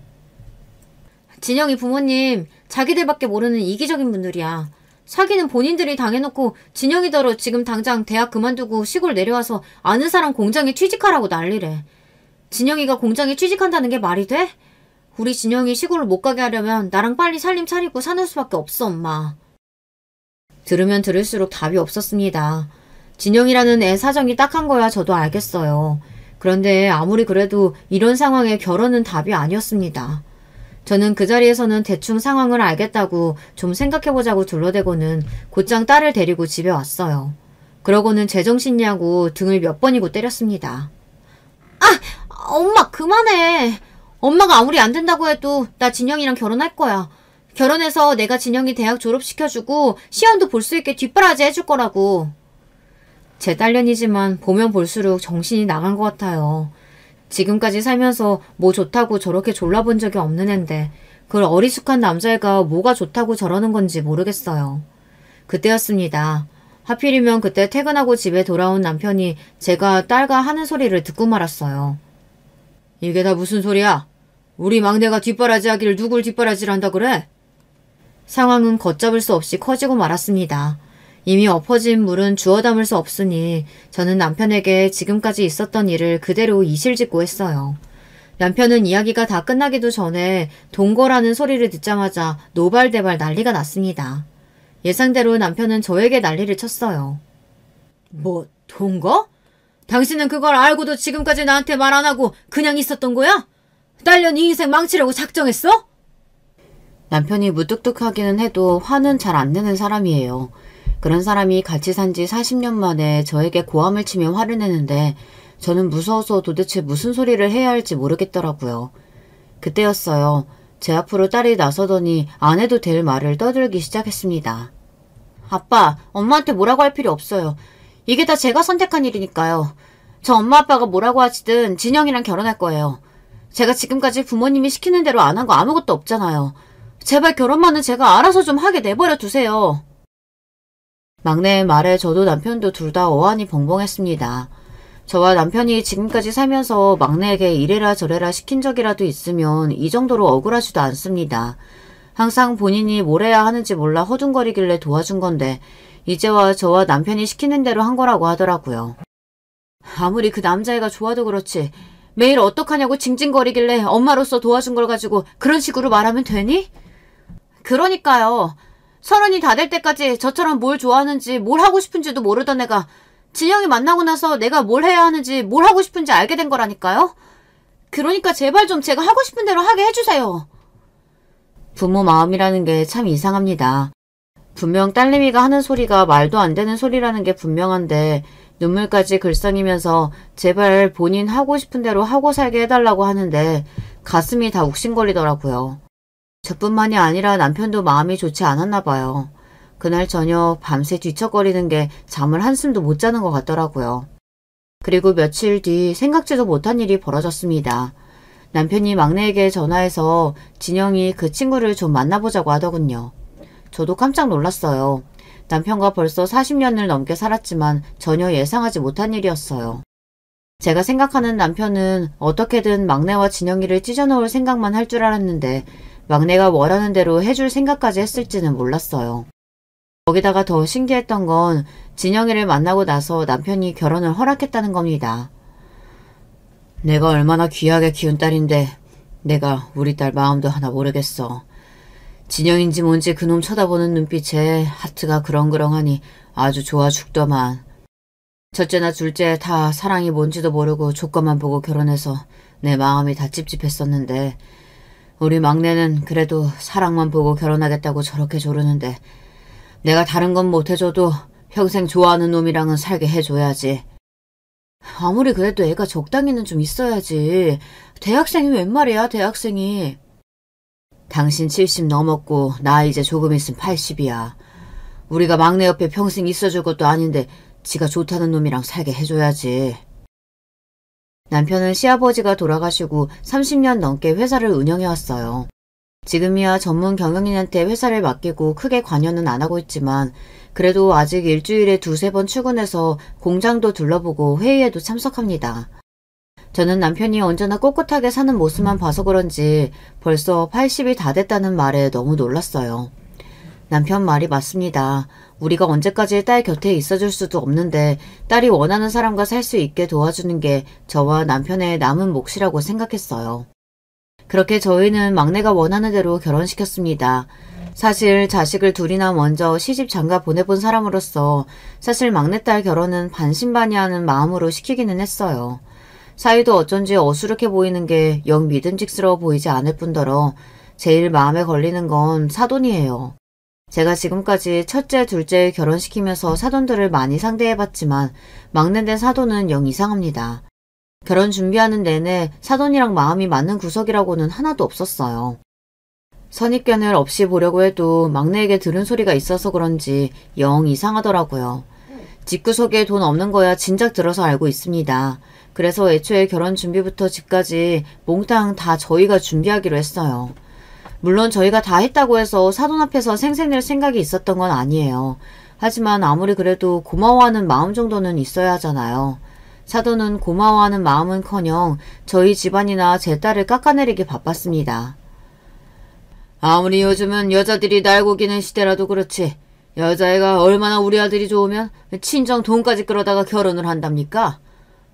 진영이 부모님 자기들밖에 모르는 이기적인 분들이야. 사기는 본인들이 당해놓고 진영이더러 지금 당장 대학 그만두고 시골 내려와서 아는 사람 공장에 취직하라고 난리래. 진영이가 공장에 취직한다는 게 말이 돼? 우리 진영이 시골을 못 가게 하려면 나랑 빨리 살림 차리고 사는 수밖에 없어, 엄마. 들으면 들을수록 답이 없었습니다. 진영이라는 애 사정이 딱한 거야 저도 알겠어요. 그런데 아무리 그래도 이런 상황에 결혼은 답이 아니었습니다. 저는 그 자리에서는 대충 상황을 알겠다고 좀 생각해보자고 둘러대고는 곧장 딸을 데리고 집에 왔어요. 그러고는 제정신이냐고 등을 몇 번이고 때렸습니다. 엄마 그만해. 엄마가 아무리 안 된다고 해도 나 진영이랑 결혼할 거야. 결혼해서 내가 진영이 대학 졸업시켜주고 시험도 볼 수 있게 뒷바라지 해줄 거라고. 제 딸년이지만 보면 볼수록 정신이 나간 것 같아요. 지금까지 살면서 뭐 좋다고 저렇게 졸라본 적이 없는 앤데 그걸 어리숙한 남자애가 뭐가 좋다고 저러는 건지 모르겠어요. 그때였습니다. 하필이면 그때 퇴근하고 집에 돌아온 남편이 제가 딸과 하는 소리를 듣고 말았어요. 이게 다 무슨 소리야? 우리 막내가 뒷바라지 하기를 누굴 뒷바라지를 한다 그래? 상황은 걷잡을 수 없이 커지고 말았습니다. 이미 엎어진 물은 주워 담을 수 없으니 저는 남편에게 지금까지 있었던 일을 그대로 이실직고 했어요. 남편은 이야기가 다 끝나기도 전에 동거라는 소리를 듣자마자 노발대발 난리가 났습니다. 예상대로 남편은 저에게 난리를 쳤어요. 뭐 동거? 당신은 그걸 알고도 지금까지 나한테 말 안 하고 그냥 있었던 거야? 딸년 이 인생 망치려고 작정했어? 남편이 무뚝뚝하기는 해도 화는 잘 안 내는 사람이에요. 그런 사람이 같이 산 지 40년 만에 저에게 고함을 치며 화를 내는데 저는 무서워서 도대체 무슨 소리를 해야 할지 모르겠더라고요. 그때였어요. 제 앞으로 딸이 나서더니 안 해도 될 말을 떠들기 시작했습니다. 아빠, 엄마한테 뭐라고 할 필요 없어요. 이게 다 제가 선택한 일이니까요. 저 엄마 아빠가 뭐라고 하시든 진영이랑 결혼할 거예요. 제가 지금까지 부모님이 시키는 대로 안 한 거 아무것도 없잖아요. 제발 결혼만은 제가 알아서 좀 하게 내버려 두세요. 막내의 말에 저도 남편도 둘 다 어안이 벙벙했습니다. 저와 남편이 지금까지 살면서 막내에게 이래라 저래라 시킨 적이라도 있으면 이 정도로 억울하지도 않습니다. 항상 본인이 뭘 해야 하는지 몰라 허둥거리길래 도와준 건데 이제와 저와 남편이 시키는 대로 한 거라고 하더라고요. 아무리 그 남자애가 좋아도 그렇지 매일 어떡하냐고 징징거리길래 엄마로서 도와준 걸 가지고 그런 식으로 말하면 되니? 그러니까요. 30이 다 될 때까지 저처럼 뭘 좋아하는지 뭘 하고 싶은지도 모르던 애가 진영이 만나고 나서 내가 뭘 해야 하는지 뭘 하고 싶은지 알게 된 거라니까요. 그러니까 제발 좀 제가 하고 싶은 대로 하게 해주세요. 부모 마음이라는 게 참 이상합니다. 분명 딸내미가 하는 소리가 말도 안 되는 소리라는 게 분명한데 눈물까지 글썽이면서 제발 본인 하고 싶은 대로 하고 살게 해달라고 하는데 가슴이 다 욱신거리더라고요. 저뿐만이 아니라 남편도 마음이 좋지 않았나 봐요. 그날 저녁 밤새 뒤척거리는 게 잠을 한숨도 못 자는 것 같더라고요. 그리고 며칠 뒤 생각지도 못한 일이 벌어졌습니다. 남편이 막내에게 전화해서 진영이 그 친구를 좀 만나보자고 하더군요. 저도 깜짝 놀랐어요. 남편과 벌써 40년을 넘게 살았지만 전혀 예상하지 못한 일이었어요. 제가 생각하는 남편은 어떻게든 막내와 진영이를 찢어놓을 생각만 할 줄 알았는데 막내가 원하는 대로 해줄 생각까지 했을지는 몰랐어요. 거기다가 더 신기했던 건 진영이를 만나고 나서 남편이 결혼을 허락했다는 겁니다. 내가 얼마나 귀하게 키운 딸인데 내가 우리 딸 마음도 하나 모르겠어. 진영인지 뭔지 그놈 쳐다보는 눈빛에 하트가 그렁그렁하니 아주 좋아 죽더만. 첫째나 둘째 다 사랑이 뭔지도 모르고 조건만 보고 결혼해서 내 마음이 다 찝찝했었는데 우리 막내는 그래도 사랑만 보고 결혼하겠다고 저렇게 조르는데 내가 다른 건 못해줘도 평생 좋아하는 놈이랑은 살게 해줘야지. 아무리 그래도 애가 적당히는 좀 있어야지. 대학생이 웬 말이야, 대학생이. 당신 70 넘었고 나 이제 조금 있으면 80이야. 우리가 막내 옆에 평생 있어줄 것도 아닌데 지가 좋다는 놈이랑 살게 해줘야지. 남편은 시아버지가 돌아가시고 30년 넘게 회사를 운영해왔어요. 지금이야 전문 경영인한테 회사를 맡기고 크게 관여는 안 하고 있지만 그래도 아직 일주일에 2-3번 출근해서 공장도 둘러보고 회의에도 참석합니다. 저는 남편이 언제나 꼿꼿하게 사는 모습만 봐서 그런지 벌써 80이 다 됐다는 말에 너무 놀랐어요. 남편 말이 맞습니다. 우리가 언제까지 딸 곁에 있어줄 수도 없는데 딸이 원하는 사람과 살 수 있게 도와주는 게 저와 남편의 남은 몫이라고 생각했어요. 그렇게 저희는 막내가 원하는 대로 결혼시켰습니다. 사실 자식을 둘이나 먼저 시집 장가 보내본 사람으로서 사실 막내딸 결혼은 반신반의하는 마음으로 시키기는 했어요. 사이도 어쩐지 어수룩해 보이는 게 영 믿음직스러워 보이지 않을 뿐더러 제일 마음에 걸리는 건 사돈이에요. 제가 지금까지 첫째, 둘째 결혼시키면서 사돈들을 많이 상대해봤지만 막내 된 사돈은 영 이상합니다. 결혼 준비하는 내내 사돈이랑 마음이 맞는 구석이라고는 하나도 없었어요. 선입견을 없이 보려고 해도 막내에게 들은 소리가 있어서 그런지 영 이상하더라고요. 집구석에 돈 없는 거야 진작 들어서 알고 있습니다. 그래서 애초에 결혼 준비부터 집까지 몽땅 다 저희가 준비하기로 했어요. 물론 저희가 다 했다고 해서 사돈 앞에서 생색낼 생각이 있었던 건 아니에요. 하지만 아무리 그래도 고마워하는 마음 정도는 있어야 하잖아요. 사돈은 고마워하는 마음은커녕 저희 집안이나 제 딸을 깎아내리기 바빴습니다. 아무리 요즘은 여자들이 날고 기는 시대라도 그렇지 여자애가 얼마나 우리 아들이 좋으면 친정 돈까지 끌어다가 결혼을 한답니까?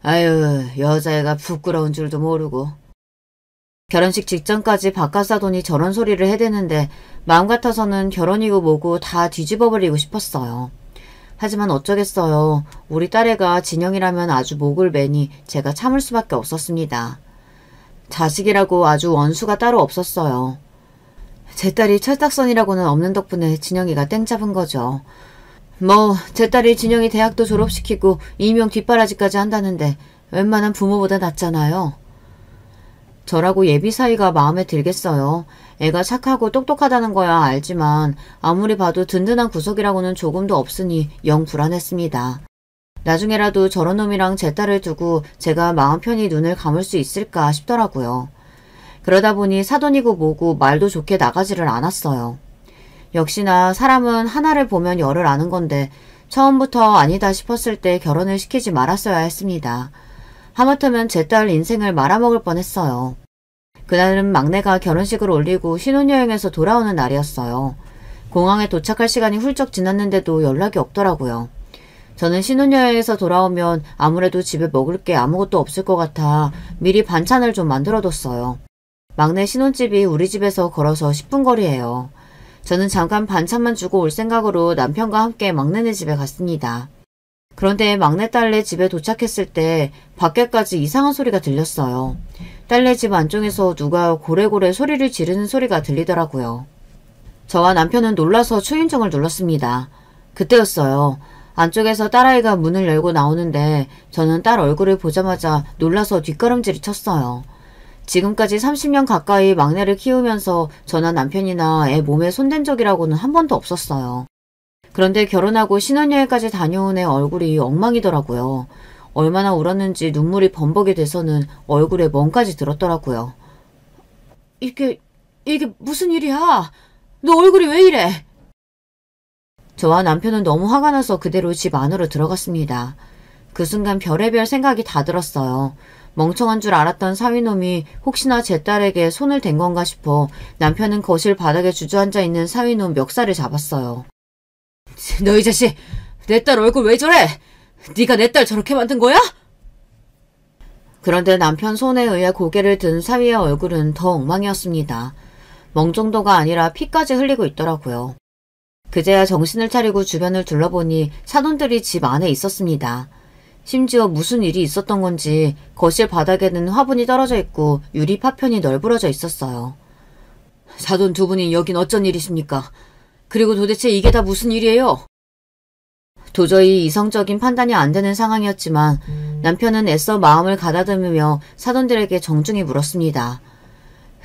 아유, 여자애가 부끄러운 줄도 모르고. 결혼식 직전까지 바깥사돈이 저런 소리를 해대는데 마음 같아서는 결혼이고 뭐고 다 뒤집어버리고 싶었어요. 하지만 어쩌겠어요. 우리 딸애가 진영이라면 아주 목을 매니 제가 참을 수밖에 없었습니다. 자식이라고 아주 원수가 따로 없었어요. 제 딸이 철딱선이라고는 없는 덕분에 진영이가 땡 잡은 거죠. 뭐 제 딸이 진영이 대학도 졸업시키고 이명 뒷바라지까지 한다는데 웬만한 부모보다 낫잖아요. 저라고 예비 사이가 마음에 들겠어요. 애가 착하고 똑똑하다는 거야 알지만 아무리 봐도 든든한 구석이라고는 조금도 없으니 영 불안했습니다. 나중에라도 저런 놈이랑 제 딸을 두고 제가 마음 편히 눈을 감을 수 있을까 싶더라고요. 그러다 보니 사돈이고 뭐고 말도 좋게 나가지를 않았어요. 역시나 사람은 하나를 보면 열을 아는 건데 처음부터 아니다 싶었을 때 결혼을 시키지 말았어야 했습니다. 하마터면 제 딸 인생을 말아먹을 뻔했어요. 그날은 막내가 결혼식을 올리고 신혼여행에서 돌아오는 날이었어요. 공항에 도착할 시간이 훌쩍 지났는데도 연락이 없더라고요. 저는 신혼여행에서 돌아오면 아무래도 집에 먹을 게 아무것도 없을 것 같아 미리 반찬을 좀 만들어뒀어요. 막내 신혼집이 우리 집에서 걸어서 10분 거리예요. 저는 잠깐 반찬만 주고 올 생각으로 남편과 함께 막내네 집에 갔습니다. 그런데 막내딸네 집에 도착했을 때 밖에까지 이상한 소리가 들렸어요. 딸네 집 안쪽에서 누가 고래고래 소리를 지르는 소리가 들리더라고요. 저와 남편은 놀라서 초인종을 눌렀습니다. 그때였어요. 안쪽에서 딸아이가 문을 열고 나오는데 저는 딸 얼굴을 보자마자 놀라서 뒷걸음질을 쳤어요. 지금까지 30년 가까이 막내를 키우면서 저나 남편이나 애 몸에 손댄 적이라고는 한 번도 없었어요. 그런데 결혼하고 신혼여행까지 다녀온 애 얼굴이 엉망이더라고요. 얼마나 울었는지 눈물이 범벅이 돼서는 얼굴에 멍까지 들었더라고요. 이게 무슨 일이야? 너 얼굴이 왜 이래? 저와 남편은 너무 화가 나서 그대로 집 안으로 들어갔습니다. 그 순간 별의별 생각이 다 들었어요. 멍청한 줄 알았던 사위놈이 혹시나 제 딸에게 손을 댄 건가 싶어 남편은 거실 바닥에 주저앉아 있는 사위놈 멱살을 잡았어요. 너 이 자식! 내 딸 얼굴 왜 저래? 네가 내 딸 저렇게 만든 거야? 그런데 남편 손에 의해 고개를 든 사위의 얼굴은 더 엉망이었습니다. 멍 정도가 아니라 피까지 흘리고 있더라고요. 그제야 정신을 차리고 주변을 둘러보니 사돈들이 집 안에 있었습니다. 심지어 무슨 일이 있었던 건지 거실 바닥에는 화분이 떨어져 있고 유리 파편이 널브러져 있었어요. 사돈 두 분이 여긴 어쩐 일이십니까? 그리고 도대체 이게 다 무슨 일이에요? 도저히 이성적인 판단이 안 되는 상황이었지만 남편은 애써 마음을 가다듬으며 사돈들에게 정중히 물었습니다.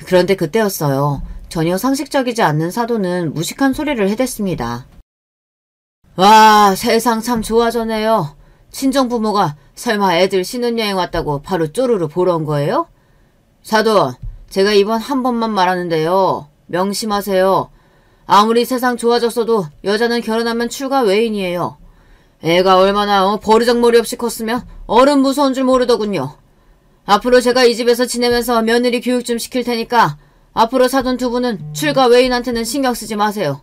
그런데 그때였어요. 전혀 상식적이지 않는 사돈은 무식한 소리를 해댔습니다. 와, 세상 참 좋아졌네요. 친정부모가 설마 애들 신혼여행 왔다고 바로 쪼르르 보러 온 거예요? 사돈, 제가 이번 한 번만 말하는데요. 명심하세요. 아무리 세상 좋아졌어도 여자는 결혼하면 출가 외인이에요. 애가 얼마나 버르장머리 없이 컸으면 어른 무서운 줄 모르더군요. 앞으로 제가 이 집에서 지내면서 며느리 교육 좀 시킬 테니까 앞으로 사돈 두 분은 출가 외인한테는 신경 쓰지 마세요.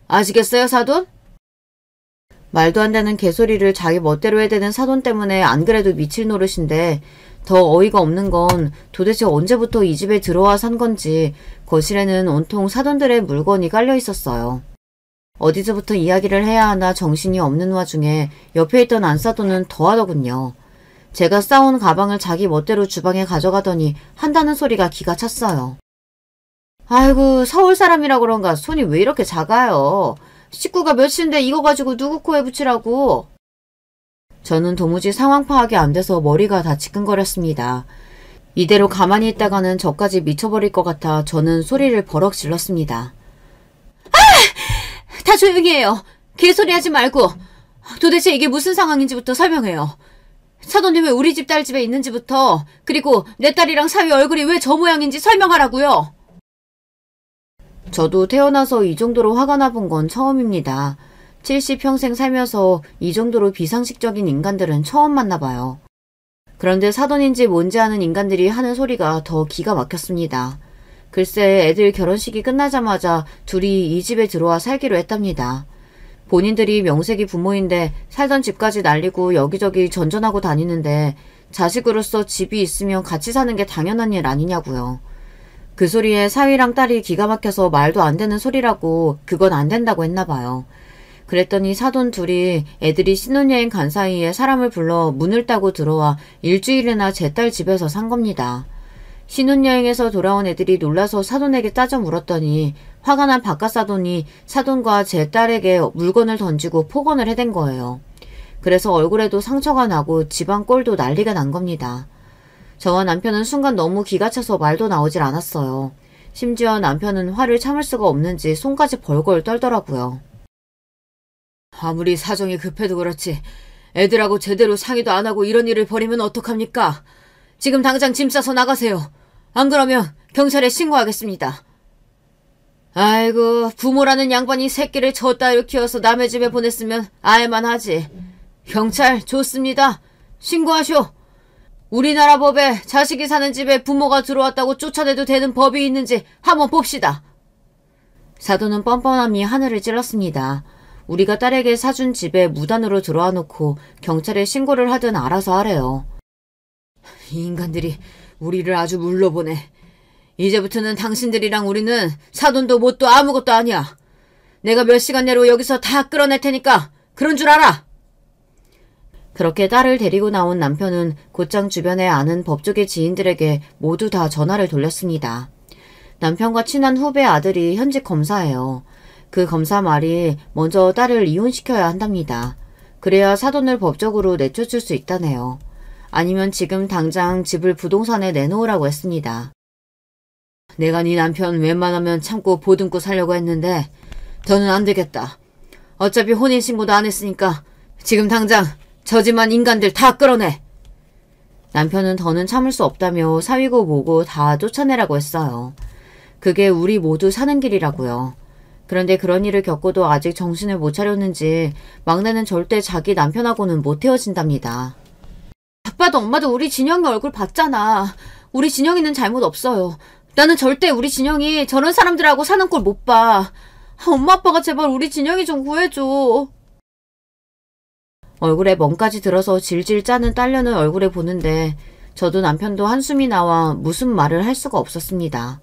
아시겠어요, 사돈? 말도 안 되는 개소리를 자기 멋대로 해대는 사돈 때문에 안 그래도 미칠 노릇인데 더 어이가 없는 건 도대체 언제부터 이 집에 들어와 산 건지 거실에는 온통 사돈들의 물건이 깔려 있었어요. 어디서부터 이야기를 해야 하나 정신이 없는 와중에 옆에 있던 안사돈은 더하더군요. 제가 싸온 가방을 자기 멋대로 주방에 가져가더니 한다는 소리가 기가 찼어요. 아이고, 서울 사람이라 그런가 손이 왜 이렇게 작아요. 식구가 몇인데 이거 가지고 누구 코에 붙이라고. 저는 도무지 상황 파악이 안 돼서 머리가 다 지끈거렸습니다. 이대로 가만히 있다가는 저까지 미쳐버릴 것 같아 저는 소리를 버럭 질렀습니다. 다 조용히 해요. 개소리 하지 말고 도대체 이게 무슨 상황인지부터 설명해요. 사돈이 왜 우리 집 딸 집에 있는지부터, 그리고 내 딸이랑 사위 얼굴이 왜 저 모양인지 설명하라고요. 저도 태어나서 이 정도로 화가 나본 건 처음입니다. 70평생 살면서 이 정도로 비상식적인 인간들은 처음 만나봐요. 그런데 사돈인지 뭔지 아는 인간들이 하는 소리가 더 기가 막혔습니다. 글쎄, 애들 결혼식이 끝나자마자 둘이 이 집에 들어와 살기로 했답니다. 본인들이 명색이 부모인데 살던 집까지 날리고 여기저기 전전하고 다니는데 자식으로서 집이 있으면 같이 사는 게 당연한 일 아니냐고요. 그 소리에 사위랑 딸이 기가 막혀서 말도 안 되는 소리라고 그건 안 된다고 했나 봐요. 그랬더니 사돈 둘이 애들이 신혼여행 간 사이에 사람을 불러 문을 따고 들어와 일주일이나 제 딸 집에서 산 겁니다. 신혼여행에서 돌아온 애들이 놀라서 사돈에게 따져 물었더니 화가 난 바깥 사돈이 사돈과 제 딸에게 물건을 던지고 폭언을 해댄 거예요. 그래서 얼굴에도 상처가 나고 집안 꼴도 난리가 난 겁니다. 저와 남편은 순간 너무 기가 차서 말도 나오질 않았어요. 심지어 남편은 화를 참을 수가 없는지 손까지 벌벌 떨더라고요. 아무리 사정이 급해도 그렇지 애들하고 제대로 상의도 안 하고 이런 일을 벌이면 어떡합니까? 지금 당장 짐 싸서 나가세요. 안 그러면 경찰에 신고하겠습니다. 아이고, 부모라는 양반이 새끼를 저 따위로 키워서 남의 집에 보냈으면 알만하지. 경찰 좋습니다. 신고하쇼. 우리나라 법에 자식이 사는 집에 부모가 들어왔다고 쫓아내도 되는 법이 있는지 한번 봅시다. 사돈은 뻔뻔함이 하늘을 찔렀습니다. 우리가 딸에게 사준 집에 무단으로 들어와 놓고 경찰에 신고를 하든 알아서 하래요. 이 인간들이 우리를 아주 물러보네. 이제부터는 당신들이랑 우리는 사돈도 뭣도 아무것도 아니야. 내가 몇 시간 내로 여기서 다 끌어낼 테니까 그런 줄 알아. 그렇게 딸을 데리고 나온 남편은 곧장 주변에 아는 법조계 지인들에게 모두 다 전화를 돌렸습니다. 남편과 친한 후배 아들이 현직 검사예요. 그 검사 말이 먼저 딸을 이혼시켜야 한답니다. 그래야 사돈을 법적으로 내쫓을 수 있다네요. 아니면 지금 당장 집을 부동산에 내놓으라고 했습니다. 내가 네 남편 웬만하면 참고 보듬고 살려고 했는데 더는 안 되겠다. 어차피 혼인신고도 안 했으니까 지금 당장 저 집안 인간들 다 끌어내. 남편은 더는 참을 수 없다며 사위고 뭐고 다 쫓아내라고 했어요. 그게 우리 모두 사는 길이라고요. 그런데 그런 일을 겪고도 아직 정신을 못 차렸는지 막내는 절대 자기 남편하고는 못 헤어진답니다. 아빠도 엄마도 우리 진영이 얼굴 봤잖아. 우리 진영이는 잘못 없어요. 나는 절대 우리 진영이 저런 사람들하고 사는 꼴 못 봐. 엄마 아빠가 제발 우리 진영이 좀 구해줘. 얼굴에 멍까지 들어서 질질 짜는 딸려는 얼굴에 보는데 저도 남편도 한숨이 나와 무슨 말을 할 수가 없었습니다.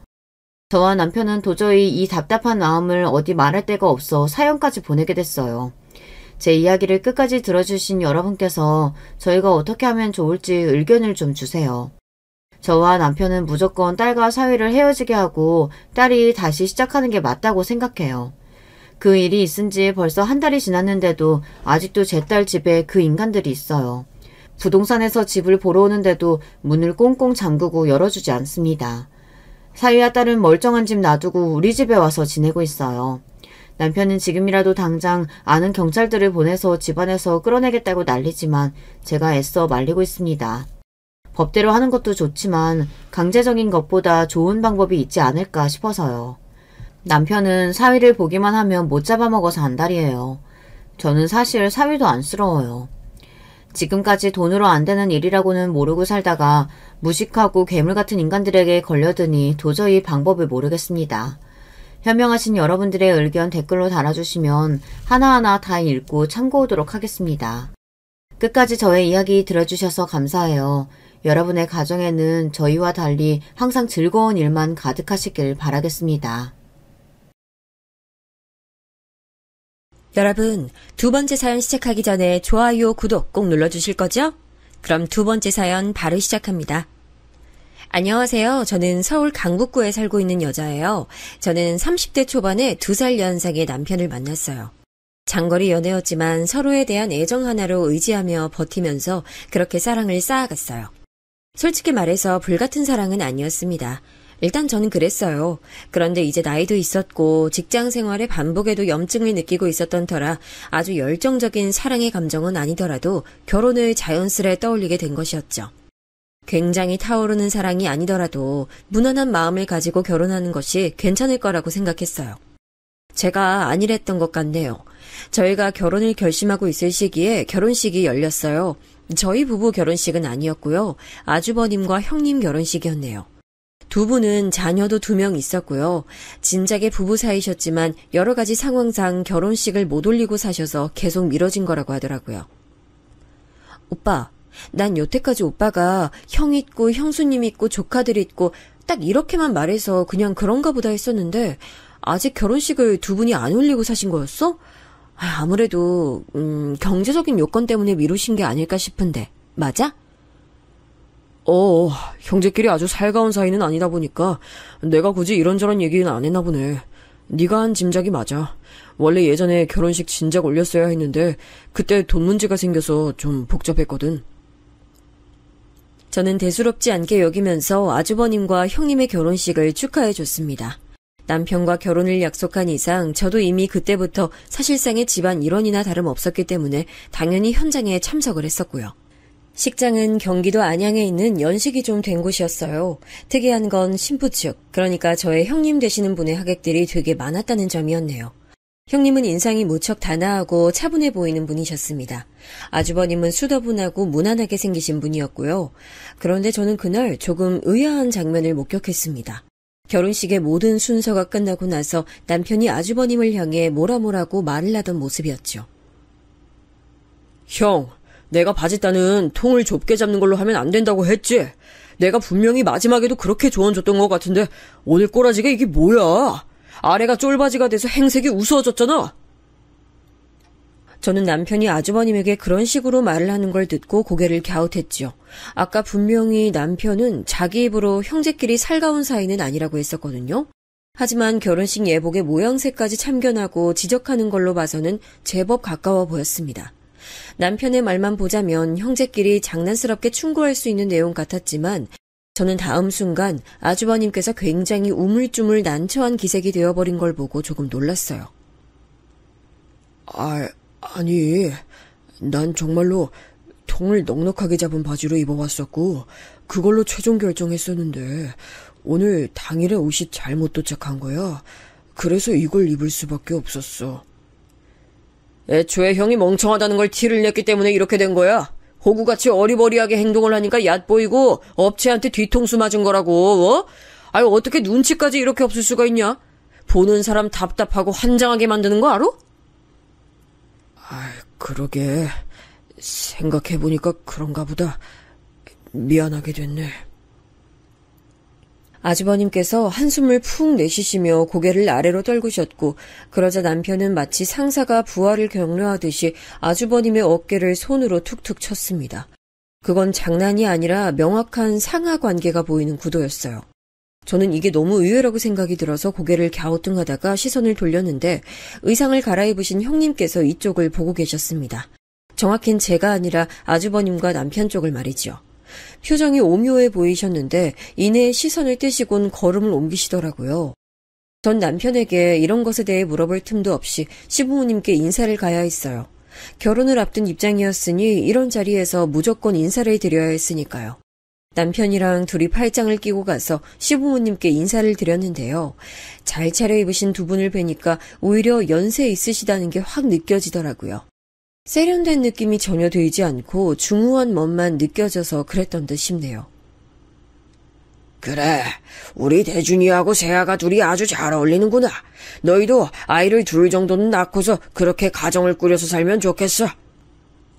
저와 남편은 도저히 이 답답한 마음을 어디 말할 데가 없어 사연까지 보내게 됐어요. 제 이야기를 끝까지 들어주신 여러분께서 저희가 어떻게 하면 좋을지 의견을 좀 주세요. 저와 남편은 무조건 딸과 사위를 헤어지게 하고 딸이 다시 시작하는 게 맞다고 생각해요. 그 일이 있은 지 벌써 한 달이 지났는데도 아직도 제 딸 집에 그 인간들이 있어요. 부동산에서 집을 보러 오는데도 문을 꽁꽁 잠그고 열어주지 않습니다. 사위와 딸은 멀쩡한 집 놔두고 우리 집에 와서 지내고 있어요. 남편은 지금이라도 당장 아는 경찰들을 보내서 집안에서 끌어내겠다고 난리지만 제가 애써 말리고 있습니다. 법대로 하는 것도 좋지만 강제적인 것보다 좋은 방법이 있지 않을까 싶어서요. 남편은 사위를 보기만 하면 못 잡아먹어서 안달이에요. 저는 사실 사위도 안쓰러워요. 지금까지 돈으로 안 되는 일이라고는 모르고 살다가 무식하고 괴물 같은 인간들에게 걸려드니 도저히 방법을 모르겠습니다. 현명하신 여러분들의 의견 댓글로 달아주시면 하나하나 다 읽고 참고하도록 하겠습니다. 끝까지 저의 이야기 들어주셔서 감사해요. 여러분의 가정에는 저희와 달리 항상 즐거운 일만 가득하시길 바라겠습니다. 여러분, 두 번째 사연 시작하기 전에 좋아요, 구독 꼭 눌러주실 거죠? 그럼 두 번째 사연 바로 시작합니다. 안녕하세요. 저는 서울 강북구에 살고 있는 여자예요. 저는 30대 초반에 2살 연상의 남편을 만났어요. 장거리 연애였지만 서로에 대한 애정 하나로 의지하며 버티면서 그렇게 사랑을 쌓아갔어요. 솔직히 말해서 불같은 사랑은 아니었습니다. 일단 저는 그랬어요. 그런데 이제 나이도 있었고 직장 생활의 반복에도 염증을 느끼고 있었던 터라 아주 열정적인 사랑의 감정은 아니더라도 결혼을 자연스레 떠올리게 된 것이었죠. 굉장히 타오르는 사랑이 아니더라도 무난한 마음을 가지고 결혼하는 것이 괜찮을 거라고 생각했어요. 제가 아니랬던 것 같네요. 저희가 결혼을 결심하고 있을 시기에 결혼식이 열렸어요. 저희 부부 결혼식은 아니었고요. 아주버님과 형님 결혼식이었네요. 두 분은 자녀도 2명 있었고요. 진작에 부부 사이셨지만 여러 가지 상황상 결혼식을 못 올리고 사셔서 계속 미뤄진 거라고 하더라고요. 오빠, 난 여태까지 오빠가 형 있고 형수님 있고 조카들 있고 딱 이렇게만 말해서 그냥 그런가 보다 했었는데 아직 결혼식을 두 분이 안 올리고 사신 거였어? 아무래도 경제적인 요건 때문에 미루신 게 아닐까 싶은데 맞아? 형제끼리 아주 살가운 사이는 아니다 보니까 내가 굳이 이런저런 얘기는 안 했나 보네. 네가 한 짐작이 맞아. 원래 예전에 결혼식 진작 올렸어야 했는데 그때 돈 문제가 생겨서 좀 복잡했거든. 저는 대수롭지 않게 여기면서 아주버님과 형님의 결혼식을 축하해줬습니다. 남편과 결혼을 약속한 이상 저도 이미 그때부터 사실상의 집안 일원이나 다름없었기 때문에 당연히 현장에 참석을 했었고요. 식장은 경기도 안양에 있는 연식이 좀 된 곳이었어요. 특이한 건 신부 측, 그러니까 저의 형님 되시는 분의 하객들이 되게 많았다는 점이었네요. 형님은 인상이 무척 단아하고 차분해 보이는 분이셨습니다. 아주버님은 수더분하고 무난하게 생기신 분이었고요. 그런데 저는 그날 조금 의아한 장면을 목격했습니다. 결혼식의 모든 순서가 끝나고 나서 남편이 아주버님을 향해 뭐라고 말을 하던 모습이었죠. 형, 내가 바짓단은 통을 좁게 잡는 걸로 하면 안 된다고 했지? 내가 분명히 마지막에도 그렇게 조언 줬던 것 같은데 오늘 꼬라지가 이게 뭐야? 아래가 쫄바지가 돼서 행색이 우스워졌잖아. 저는 남편이 아주버님에게 그런 식으로 말을 하는 걸 듣고 고개를 갸웃했죠. 아까 분명히 남편은 자기 입으로 형제끼리 살가운 사이는 아니라고 했었거든요. 하지만 결혼식 예복의 모양새까지 참견하고 지적하는 걸로 봐서는 제법 가까워 보였습니다. 남편의 말만 보자면 형제끼리 장난스럽게 충고할 수 있는 내용 같았지만 저는 다음 순간 아주버님께서 굉장히 우물쭈물 난처한 기색이 되어버린 걸 보고 조금 놀랐어요. 아니, 난 정말로 통을 넉넉하게 잡은 바지로 입어왔었고 그걸로 최종 결정했었는데 오늘 당일에 옷이 잘못 도착한 거야. 그래서 이걸 입을 수밖에 없었어. 애초에 형이 멍청하다는 걸 티를 냈기 때문에 이렇게 된 거야. 호구같이 어리버리하게 행동을 하니까 얕보이고 업체한테 뒤통수 맞은 거라고. 어떻게 눈치까지 이렇게 없을 수가 있냐? 보는 사람 답답하고 환장하게 만드는 거 알아? 그러게. 생각해보니까 그런가 보다. 미안하게 됐네. 아주버님께서 한숨을 푹 내쉬시며 고개를 아래로 떨구셨고 그러자 남편은 마치 상사가 부하를 격려하듯이 아주버님의 어깨를 손으로 툭툭 쳤습니다. 그건 장난이 아니라 명확한 상하 관계가 보이는 구도였어요. 저는 이게 너무 의외라고 생각이 들어서 고개를 갸우뚱하다가 시선을 돌렸는데 의상을 갈아입으신 형님께서 이쪽을 보고 계셨습니다. 정확히는 제가 아니라 아주버님과 남편 쪽을 말이죠. 표정이 오묘해 보이셨는데 이내 시선을 떼시곤 걸음을 옮기시더라고요. 전 남편에게 이런 것에 대해 물어볼 틈도 없이 시부모님께 인사를 가야 했어요. 결혼을 앞둔 입장이었으니 이런 자리에서 무조건 인사를 드려야 했으니까요. 남편이랑 둘이 팔짱을 끼고 가서 시부모님께 인사를 드렸는데요. 잘 차려입으신 두 분을 뵈니까 오히려 연세 있으시다는 게 확 느껴지더라고요. 세련된 느낌이 전혀 들지 않고 중후한 멋만 느껴져서 그랬던 듯 싶네요. 그래, 우리 대준이하고 세아가 둘이 아주 잘 어울리는구나. 너희도 아이를 둘 정도는 낳고서 그렇게 가정을 꾸려서 살면 좋겠어.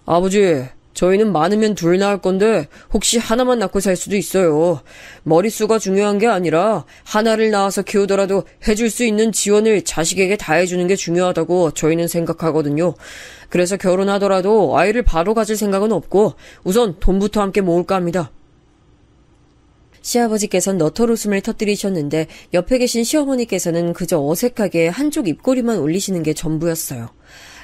아버지, 저희는 많으면 둘 낳을 건데 혹시 하나만 낳고 살 수도 있어요. 머릿수가 중요한 게 아니라 하나를 낳아서 키우더라도 해줄 수 있는 지원을 자식에게 다 해주는 게 중요하다고 저희는 생각하거든요. 그래서 결혼하더라도 아이를 바로 가질 생각은 없고 우선 돈부터 함께 모을까 합니다. 시아버지께서는 너털 웃음을 터뜨리셨는데 옆에 계신 시어머니께서는 그저 어색하게 한쪽 입꼬리만 올리시는 게 전부였어요.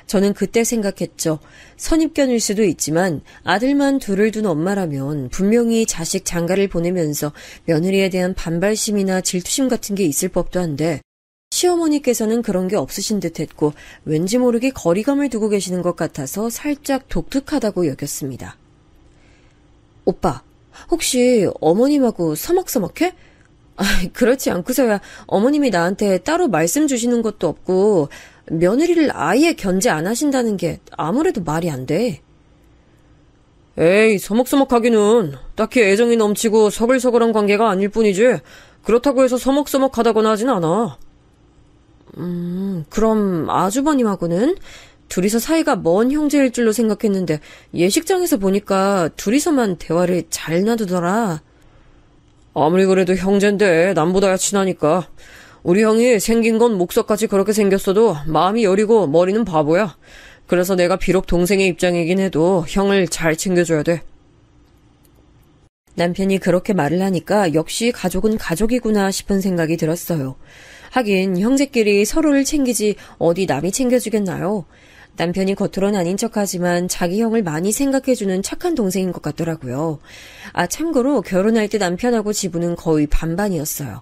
저는 그때 생각했죠. 선입견일 수도 있지만 아들만 둘을 둔 엄마라면 분명히 자식 장가를 보내면서 며느리에 대한 반발심이나 질투심 같은 게 있을 법도 한데 시어머니께서는 그런 게 없으신 듯했고 왠지 모르게 거리감을 두고 계시는 것 같아서 살짝 독특하다고 여겼습니다. 오빠, 혹시 어머님하고 서먹서먹해? 그렇지 않고서야 어머님이 나한테 따로 말씀 주시는 것도 없고 며느리를 아예 견제 안 하신다는 게 아무래도 말이 안 돼. 에이, 서먹서먹하기는 딱히 애정이 넘치고 서글서글한 관계가 아닐 뿐이지 그렇다고 해서 서먹서먹하다거나 하진 않아. 그럼 아주버님하고는? 둘이서 사이가 먼 형제일 줄로 생각했는데 예식장에서 보니까 둘이서만 대화를 잘 나누더라. 아무리 그래도 형제인데 남보다야 친하니까. 우리 형이 생긴 건 목석같이 그렇게 생겼어도 마음이 여리고 머리는 바보야. 그래서 내가 비록 동생의 입장이긴 해도 형을 잘 챙겨줘야 돼. 남편이 그렇게 말을 하니까 역시 가족은 가족이구나 싶은 생각이 들었어요. 하긴 형제끼리 서로를 챙기지 어디 남이 챙겨주겠나요? 남편이 겉으론 아닌 척하지만 자기 형을 많이 생각해주는 착한 동생인 것 같더라고요. 참고로 결혼할 때 남편하고 지분은 거의 반반이었어요.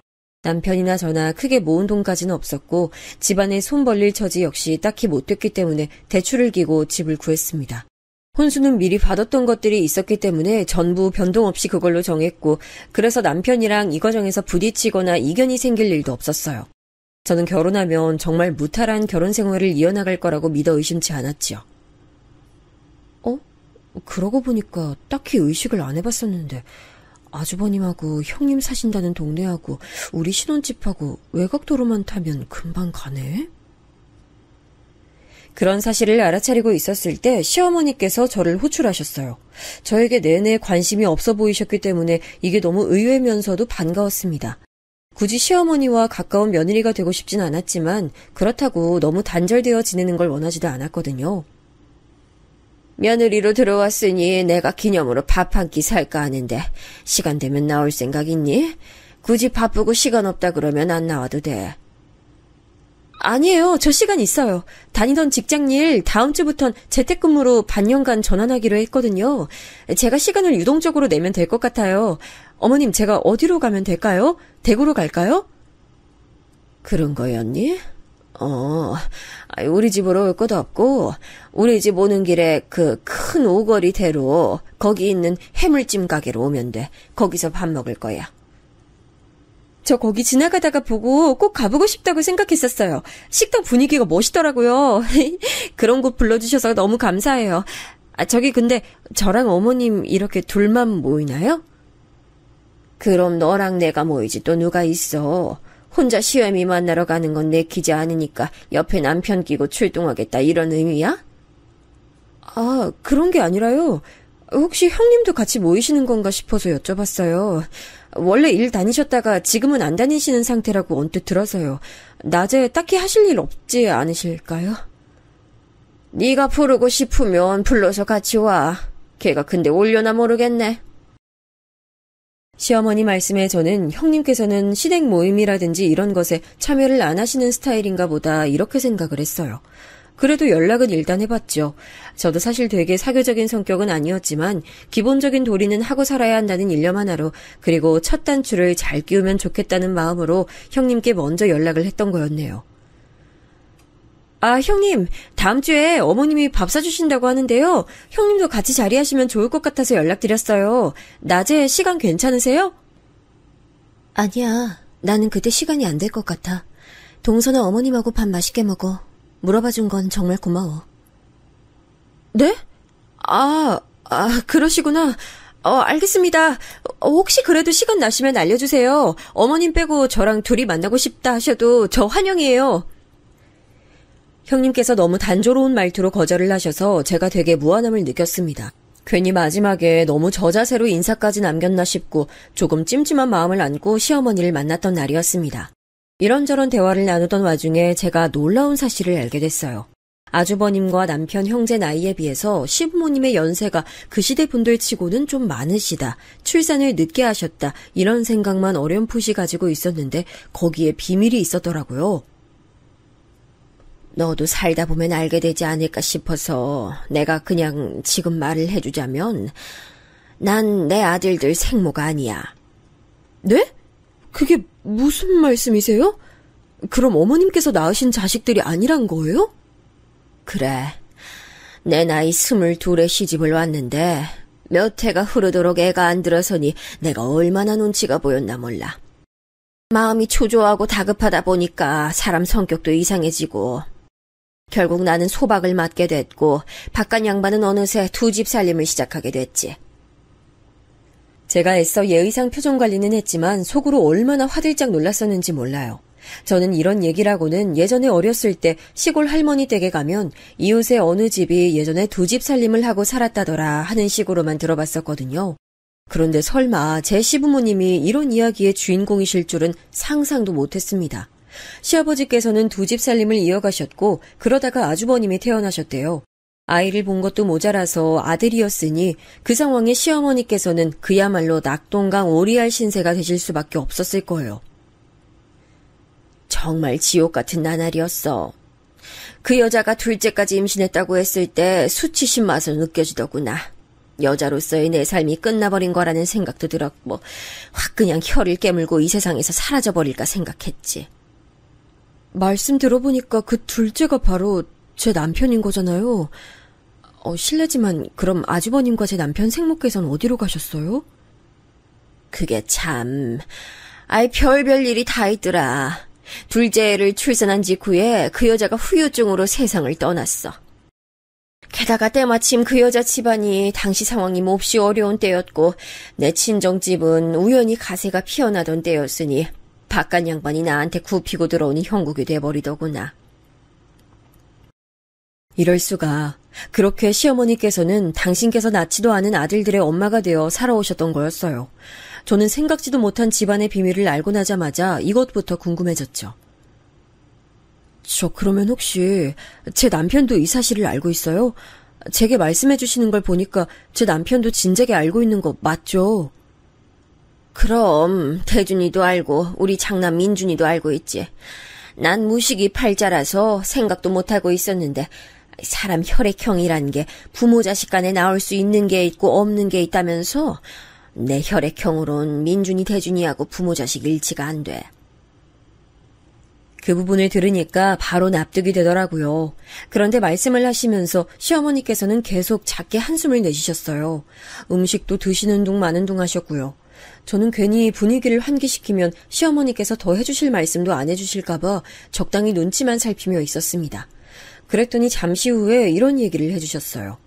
남편이나 저나 크게 모은 돈까지는 없었고 집안에 손 벌릴 처지 역시 딱히 못 됐기 때문에 대출을 기고 집을 구했습니다. 혼수는 미리 받았던 것들이 있었기 때문에 전부 변동 없이 그걸로 정했고 그래서 남편이랑 이 과정에서 부딪히거나 이견이 생길 일도 없었어요. 저는 결혼하면 정말 무탈한 결혼 생활을 이어나갈 거라고 믿어 의심치 않았지요. 그러고 보니까 딱히 의식을 안 해봤었는데 아주버님하고 형님 사신다는 동네하고 우리 신혼집하고 외곽도로만 타면 금방 가네? 그런 사실을 알아차리고 있었을 때 시어머니께서 저를 호출하셨어요. 저에게 내내 관심이 없어 보이셨기 때문에 이게 너무 의외면서도 반가웠습니다. 굳이 시어머니와 가까운 며느리가 되고 싶진 않았지만 그렇다고 너무 단절되어 지내는 걸 원하지도 않았거든요. 며느리로 들어왔으니 내가 기념으로 밥 한 끼 살까 하는데 시간 되면 나올 생각 있니? 굳이 바쁘고 시간 없다 그러면 안 나와도 돼. 아니에요. 저 시간 있어요. 다니던 직장 일 다음 주부턴 재택근무로 반년간 전환하기로 했거든요. 제가 시간을 유동적으로 내면 될 것 같아요. 어머님, 제가 어디로 가면 될까요? 대구로 갈까요? 그런 거였니? 우리 집으로 올 것도 없고 우리 집 오는 길에 그 큰 오거리 대로 거기 있는 해물찜 가게로 오면 돼. 거기서 밥 먹을 거야. 저 거기 지나가다가 보고 꼭 가보고 싶다고 생각했었어요. 식당 분위기가 멋있더라고요. 그런 곳 불러주셔서 너무 감사해요. 저기 근데 저랑 어머님 이렇게 둘만 모이나요? 그럼 너랑 내가 모이지 또 누가 있어. 혼자 시어미 만나러 가는 건 내키지 않으니까 옆에 남편 끼고 출동하겠다 이런 의미야? 그런 게 아니라요. 혹시 형님도 같이 모이시는 건가 싶어서 여쭤봤어요. 원래 일 다니셨다가 지금은 안 다니시는 상태라고 언뜻 들어서요. 낮에 딱히 하실 일 없지 않으실까요? 네가 부르고 싶으면 불러서 같이 와. 걔가 근데 올려나 모르겠네. 시어머니 말씀에 저는 형님께서는 시댁 모임이라든지 이런 것에 참여를 안 하시는 스타일인가 보다 이렇게 생각을 했어요. 그래도 연락은 일단 해봤죠. 저도 사실 되게 사교적인 성격은 아니었지만 기본적인 도리는 하고 살아야 한다는 일념 하나로 그리고 첫 단추를 잘 끼우면 좋겠다는 마음으로 형님께 먼저 연락을 했던 거였네요. 형님, 다음 주에 어머님이 밥 사주신다고 하는데요. 형님도 같이 자리하시면 좋을 것 같아서 연락드렸어요. 낮에 시간 괜찮으세요? 아니야, 나는 그때 시간이 안 될 것 같아. 동서나 어머님하고 밥 맛있게 먹어. 물어봐준 건 정말 고마워. 네? 그러시구나. 알겠습니다. 혹시 그래도 시간 나시면 알려주세요. 어머님 빼고 저랑 둘이 만나고 싶다 하셔도 저 환영이에요. 형님께서 너무 단조로운 말투로 거절을 하셔서 제가 되게 무안함을 느꼈습니다. 괜히 마지막에 너무 저자세로 인사까지 남겼나 싶고 조금 찜찜한 마음을 안고 시어머니를 만났던 날이었습니다. 이런저런 대화를 나누던 와중에 제가 놀라운 사실을 알게 됐어요. 아주버님과 남편 형제 나이에 비해서 시부모님의 연세가 그 시대 분들 치고는 좀 많으시다. 출산을 늦게 하셨다. 이런 생각만 어렴풋이 가지고 있었는데 거기에 비밀이 있었더라고요. 너도 살다 보면 알게 되지 않을까 싶어서 내가 그냥 지금 말을 해주자면 난 내 아들들 생모가 아니야. 네? 그게 무슨 말씀이세요? 그럼 어머님께서 낳으신 자식들이 아니란 거예요? 그래. 내 나이 22에 시집을 왔는데 몇 해가 흐르도록 애가 안 들어서니 내가 얼마나 눈치가 보였나 몰라. 마음이 초조하고 다급하다 보니까 사람 성격도 이상해지고 결국 나는 소박을 맡게 됐고 바깥 양반은 어느새 두 집 살림을 시작하게 됐지. 제가 애써 예의상 표정 관리는 했지만 속으로 얼마나 화들짝 놀랐었는지 몰라요. 저는 이런 얘기라고는 예전에 어렸을 때 시골 할머니 댁에 가면 이웃의 어느 집이 예전에 두 집 살림을 하고 살았다더라 하는 식으로만 들어봤었거든요. 그런데 설마 제 시부모님이 이런 이야기의 주인공이실 줄은 상상도 못했습니다. 시아버지께서는 두 집 살림을 이어가셨고 그러다가 아주버님이 태어나셨대요. 아이를 본 것도 모자라서 아들이었으니 그 상황에 시어머니께서는 그야말로 낙동강 오리알 신세가 되실 수밖에 없었을 거예요. 정말 지옥 같은 나날이었어. 그 여자가 둘째까지 임신했다고 했을 때 수치심 맛을 느껴지더구나. 여자로서의 내 삶이 끝나버린 거라는 생각도 들었고 확 그냥 혀를 깨물고 이 세상에서 사라져버릴까 생각했지. 말씀 들어보니까 그 둘째가 바로 제 남편인 거잖아요. 실례지만 그럼 아주버님과 제 남편 생모께서는 어디로 가셨어요? 그게 참... 별별 일이 다 있더라. 둘째 애를 출산한 직후에 그 여자가 후유증으로 세상을 떠났어. 게다가 때마침 그 여자 집안이 당시 상황이 몹시 어려운 때였고 내 친정집은 우연히 가세가 피어나던 때였으니 바깥 양반이 나한테 굽히고 들어오니 형국이 돼버리더구나. 이럴 수가. 그렇게 시어머니께서는 당신께서 낳지도 않은 아들들의 엄마가 되어 살아오셨던 거였어요. 저는 생각지도 못한 집안의 비밀을 알고 나자마자 이것부터 궁금해졌죠. 그러면 혹시 제 남편도 이 사실을 알고 있어요? 제게 말씀해 주시는 걸 보니까 제 남편도 진작에 알고 있는 거 맞죠? 그럼 태준이도 알고 우리 장남 민준이도 알고 있지. 난 무식이 팔자라서 생각도 못하고 있었는데 사람 혈액형이란 게 부모 자식 간에 나올 수 있는 게 있고 없는 게 있다면서 내 혈액형으론 민준이 태준이하고 부모 자식 일치가 안 돼. 그 부분을 들으니까 바로 납득이 되더라고요. 그런데 말씀을 하시면서 시어머니께서는 계속 작게 한숨을 내쉬셨어요. 음식도 드시는 둥 마는 둥 하셨고요. 저는 괜히 분위기를 환기시키면 시어머니께서 더 해주실 말씀도 안 해주실까봐 적당히 눈치만 살피며 있었습니다. 그랬더니 잠시 후에 이런 얘기를 해주셨어요.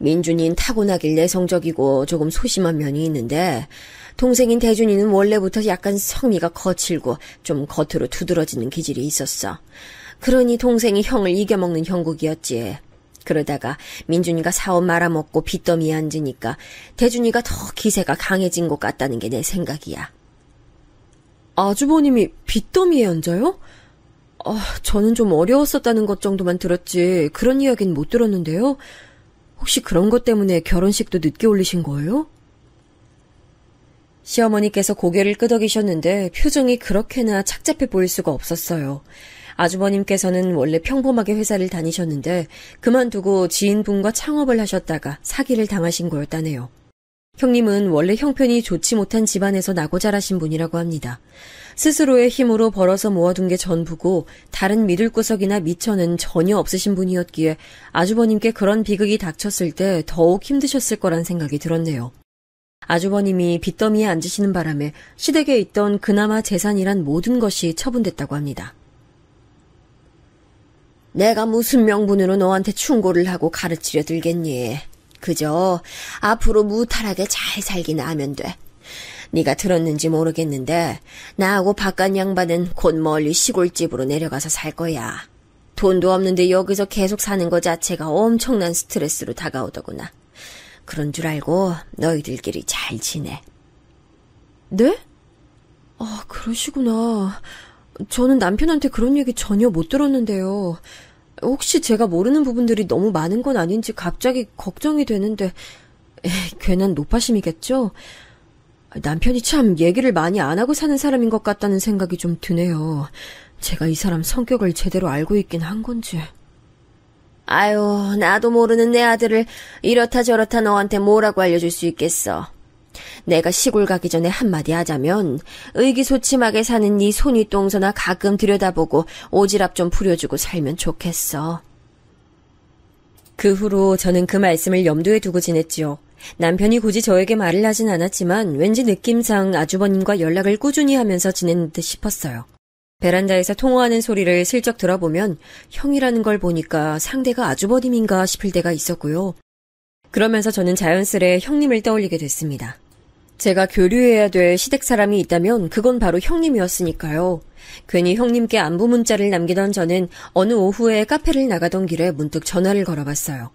민준이는 타고나길 내성적이고 조금 소심한 면이 있는데 동생인 태준이는 원래부터 약간 성미가 거칠고 좀 겉으로 두드러지는 기질이 있었어. 그러니 동생이 형을 이겨먹는 형국이었지. 그러다가 민준이가 사업 말아먹고 빚더미에 앉으니까 태준이가 더 기세가 강해진 것 같다는 게 내 생각이야. 아주버님이 빚더미에 앉아요? 저는 좀 어려웠었다는 것 정도만 들었지 그런 이야기는 못 들었는데요. 혹시 그런 것 때문에 결혼식도 늦게 올리신 거예요? 시어머니께서 고개를 끄덕이셨는데 표정이 그렇게나 착잡해 보일 수가 없었어요. 아주버님께서는 원래 평범하게 회사를 다니셨는데 그만두고 지인분과 창업을 하셨다가 사기를 당하신 거였다네요. 형님은 원래 형편이 좋지 못한 집안에서 나고 자라신 분이라고 합니다. 스스로의 힘으로 벌어서 모아둔 게 전부고 다른 믿을 구석이나 미천은 전혀 없으신 분이었기에 아주버님께 그런 비극이 닥쳤을 때 더욱 힘드셨을 거란 생각이 들었네요. 아주버님이 빚더미에 앉으시는 바람에 시댁에 있던 그나마 재산이란 모든 것이 처분됐다고 합니다. 내가 무슨 명분으로 너한테 충고를 하고 가르치려 들겠니? 그저 앞으로 무탈하게 잘 살기나 하면 돼. 네가 들었는지 모르겠는데 나하고 바깥 양반은 곧 멀리 시골집으로 내려가서 살 거야. 돈도 없는데 여기서 계속 사는 거 자체가 엄청난 스트레스로 다가오더구나. 그런 줄 알고 너희들끼리 잘 지내. 네? 그러시구나. 저는 남편한테 그런 얘기 전혀 못 들었는데요. 혹시 제가 모르는 부분들이 너무 많은 건 아닌지 갑자기 걱정이 되는데 괜한 노파심이겠죠? 남편이 참 얘기를 많이 안 하고 사는 사람인 것 같다는 생각이 좀 드네요. 제가 이 사람 성격을 제대로 알고 있긴 한 건지. 아유, 나도 모르는 내 아들을 이렇다 저렇다 너한테 뭐라고 알려줄 수 있겠어. 내가 시골 가기 전에 한마디 하자면 의기소침하게 사는 네 손이 똥서나 가끔 들여다보고 오지랖 좀 부려주고 살면 좋겠어. 그 후로 저는 그 말씀을 염두에 두고 지냈지요. 남편이 굳이 저에게 말을 하진 않았지만 왠지 느낌상 아주버님과 연락을 꾸준히 하면서 지낸 듯 싶었어요. 베란다에서 통화하는 소리를 슬쩍 들어보면 형이라는 걸 보니까 상대가 아주버님인가 싶을 때가 있었고요. 그러면서 저는 자연스레 형님을 떠올리게 됐습니다. 제가 교류해야 될 시댁 사람이 있다면 그건 바로 형님이었으니까요. 괜히 형님께 안부 문자를 남기던 저는 어느 오후에 카페를 나가던 길에 문득 전화를 걸어봤어요.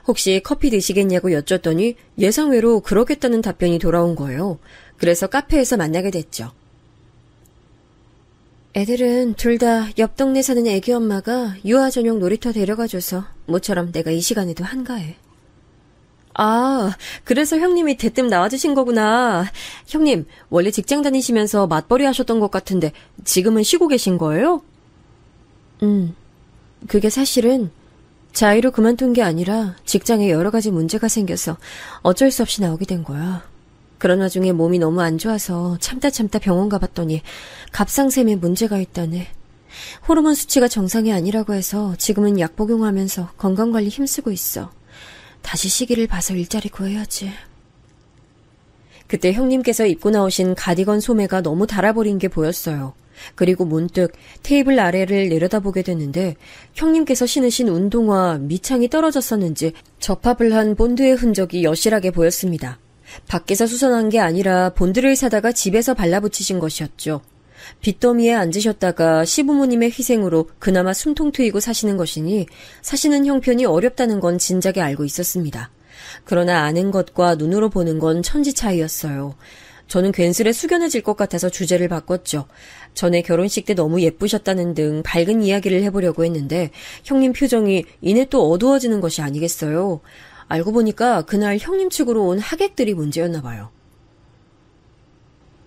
혹시 커피 드시겠냐고 여쭸더니 예상외로 그러겠다는 답변이 돌아온 거예요. 그래서 카페에서 만나게 됐죠. 애들은 둘 다 옆 동네 사는 애기 엄마가 유아 전용 놀이터 데려가줘서 모처럼 내가 이 시간에도 한가해. 아, 그래서 형님이 대뜸 나와주신 거구나. 형님, 원래 직장 다니시면서 맞벌이 하셨던 것 같은데 지금은 쉬고 계신 거예요? 그게 사실은 자의로 그만둔 게 아니라 직장에 여러 가지 문제가 생겨서 어쩔 수 없이 나오게 된 거야. 그런 와중에 몸이 너무 안 좋아서 참다 병원 가봤더니 갑상샘에 문제가 있다네. 호르몬 수치가 정상이 아니라고 해서 지금은 약 복용하면서 건강관리 힘쓰고 있어. 다시 시기를 봐서 일자리 구해야지. 그때 형님께서 입고 나오신 가디건 소매가 너무 달아버린 게 보였어요. 그리고 문득 테이블 아래를 내려다보게 됐는데 형님께서 신으신 운동화 밑창이 떨어졌었는지 접합을 한 본드의 흔적이 여실하게 보였습니다. 밖에서 수선한 게 아니라 본드를 사다가 집에서 발라붙이신 것이었죠. 빚더미에 앉으셨다가 시부모님의 희생으로 그나마 숨통 트이고 사시는 것이니 사시는 형편이 어렵다는 건 진작에 알고 있었습니다. 그러나 아는 것과 눈으로 보는 건 천지 차이였어요. 저는 괜스레 숙연해질 것 같아서 주제를 바꿨죠. 전에 결혼식 때 너무 예쁘셨다는 등 밝은 이야기를 해보려고 했는데 형님 표정이 이내 또 어두워지는 것이 아니겠어요. 알고 보니까 그날 형님 측으로 온 하객들이 문제였나 봐요.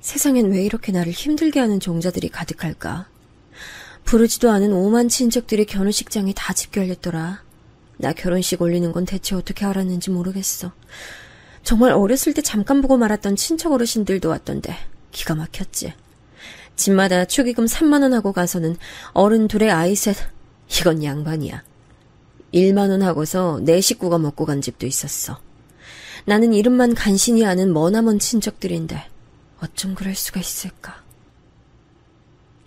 세상엔 왜 이렇게 나를 힘들게 하는 종자들이 가득할까? 부르지도 않은 오만 친척들이 결혼식장에 다 집결했더라. 나 결혼식 올리는 건 대체 어떻게 알았는지 모르겠어. 정말 어렸을 때 잠깐 보고 말았던 친척 어르신들도 왔던데 기가 막혔지. 집마다 축의금 3만 원 하고 가서는 어른 둘의 아이 셋, 이건 양반이야. 1만 원 하고서 내 식구가 먹고 간 집도 있었어. 나는 이름만 간신히 아는 머나먼 친척들인데 어쩜 그럴 수가 있을까.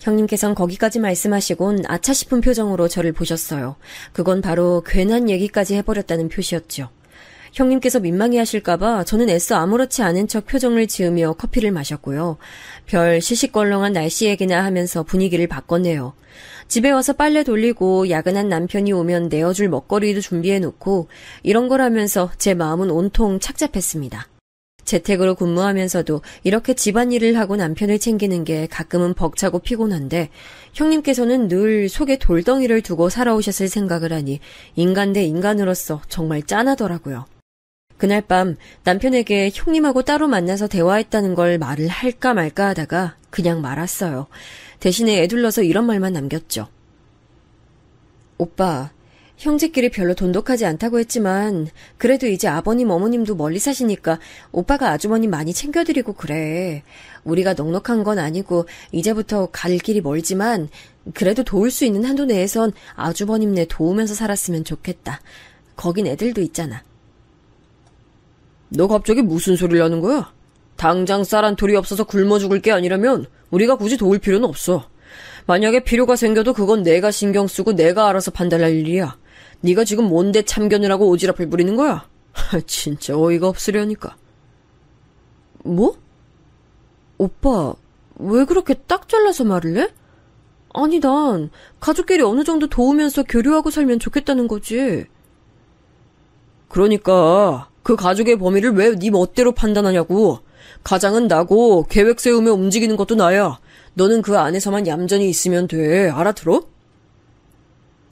형님께선 거기까지 말씀하시곤 아차 싶은 표정으로 저를 보셨어요. 그건 바로 괜한 얘기까지 해버렸다는 표시였죠. 형님께서 민망해 하실까봐 저는 애써 아무렇지 않은 척 표정을 지으며 커피를 마셨고요. 별 시시껄렁한 날씨 얘기나 하면서 분위기를 바꿨네요. 집에 와서 빨래 돌리고 야근한 남편이 오면 내어줄 먹거리도 준비해놓고 이런 걸 하면서 제 마음은 온통 착잡했습니다. 재택으로 근무하면서도 이렇게 집안일을 하고 남편을 챙기는 게 가끔은 벅차고 피곤한데 형님께서는 늘 속에 돌덩이를 두고 살아오셨을 생각을 하니 인간 대 인간으로서 정말 짠하더라고요. 그날 밤 남편에게 형님하고 따로 만나서 대화했다는 걸 말을 할까 말까 하다가 그냥 말았어요. 대신에 애둘러서 이런 말만 남겼죠. 오빠, 형제끼리 별로 돈독하지 않다고 했지만 그래도 이제 아버님 어머님도 멀리 사시니까 오빠가 아주버님 많이 챙겨드리고 그래. 우리가 넉넉한 건 아니고 이제부터 갈 길이 멀지만 그래도 도울 수 있는 한도 내에선 아주버님네 도우면서 살았으면 좋겠다. 거긴 애들도 있잖아. 너 갑자기 무슨 소리를 하는 거야? 당장 쌀 한 톨이 없어서 굶어 죽을 게 아니라면 우리가 굳이 도울 필요는 없어. 만약에 필요가 생겨도 그건 내가 신경 쓰고 내가 알아서 판단할 일이야. 네가 지금 뭔데 참견을 하고 오지랖을 부리는 거야? 진짜 어이가 없으려니까. 뭐? 오빠, 왜 그렇게 딱 잘라서 말을 해? 아니, 난 가족끼리 어느 정도 도우면서 교류하고 살면 좋겠다는 거지. 그러니까 그 가족의 범위를 왜 네 멋대로 판단하냐고. 가장은 나고 계획 세우며 움직이는 것도 나야. 너는 그 안에서만 얌전히 있으면 돼. 알아들어?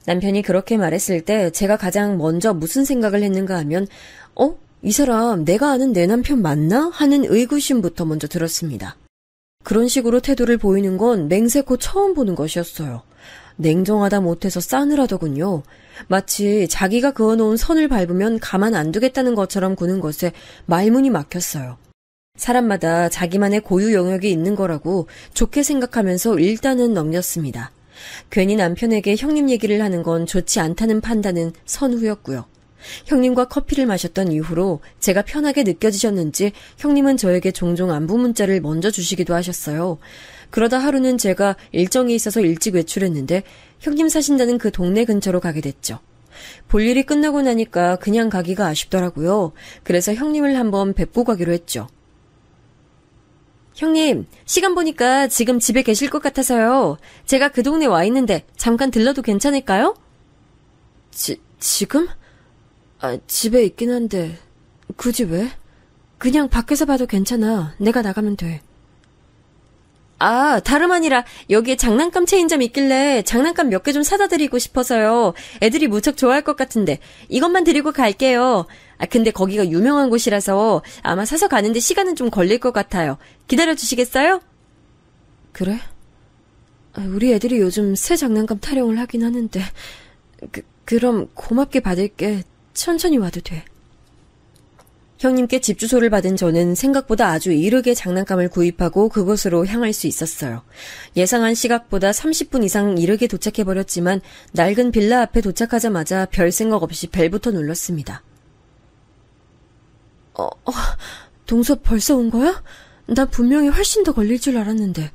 남편이 그렇게 말했을 때 제가 가장 먼저 무슨 생각을 했는가 하면 이 사람 내가 아는 내 남편 맞나? 하는 의구심부터 먼저 들었습니다. 그런 식으로 태도를 보이는 건 맹세코 처음 보는 것이었어요. 냉정하다 못해서 싸늘하더군요. 마치 자기가 그어놓은 선을 밟으면 가만 안 두겠다는 것처럼 구는 것에 말문이 막혔어요. 사람마다 자기만의 고유 영역이 있는 거라고 좋게 생각하면서 일단은 넘겼습니다. 괜히 남편에게 형님 얘기를 하는 건 좋지 않다는 판단은 선후였고요. 형님과 커피를 마셨던 이후로 제가 편하게 느껴지셨는지 형님은 저에게 종종 안부 문자를 먼저 주시기도 하셨어요. 그러다 하루는 제가 일정이 있어서 일찍 외출했는데 형님 사신다는 그 동네 근처로 가게 됐죠. 볼 일이 끝나고 나니까 그냥 가기가 아쉽더라고요. 그래서 형님을 한번 뵙고 가기로 했죠. 형님, 시간 보니까 지금 집에 계실 것 같아서요. 제가 그 동네 와 있는데 잠깐 들러도 괜찮을까요? 지금? 집에 있긴 한데 굳이 왜? 그냥 밖에서 봐도 괜찮아. 내가 나가면 돼. 다름 아니라 여기에 장난감 체인점 있길래 장난감 몇 개 좀 사다 드리고 싶어서요. 애들이 무척 좋아할 것 같은데 이것만 드리고 갈게요. 근데 거기가 유명한 곳이라서 아마 사서 가는데 시간은 좀 걸릴 것 같아요. 기다려주시겠어요? 그래? 우리 애들이 요즘 새 장난감 타령을 하긴 하는데 그럼 고맙게 받을게. 천천히 와도 돼. 형님께 집 주소를 받은 저는 생각보다 아주 이르게 장난감을 구입하고 그곳으로 향할 수 있었어요. 예상한 시각보다 30분 이상 이르게 도착해버렸지만 낡은 빌라 앞에 도착하자마자 별 생각 없이 벨부터 눌렀습니다. 동서 벌써 온 거야? 나 분명히 훨씬 더 걸릴 줄 알았는데.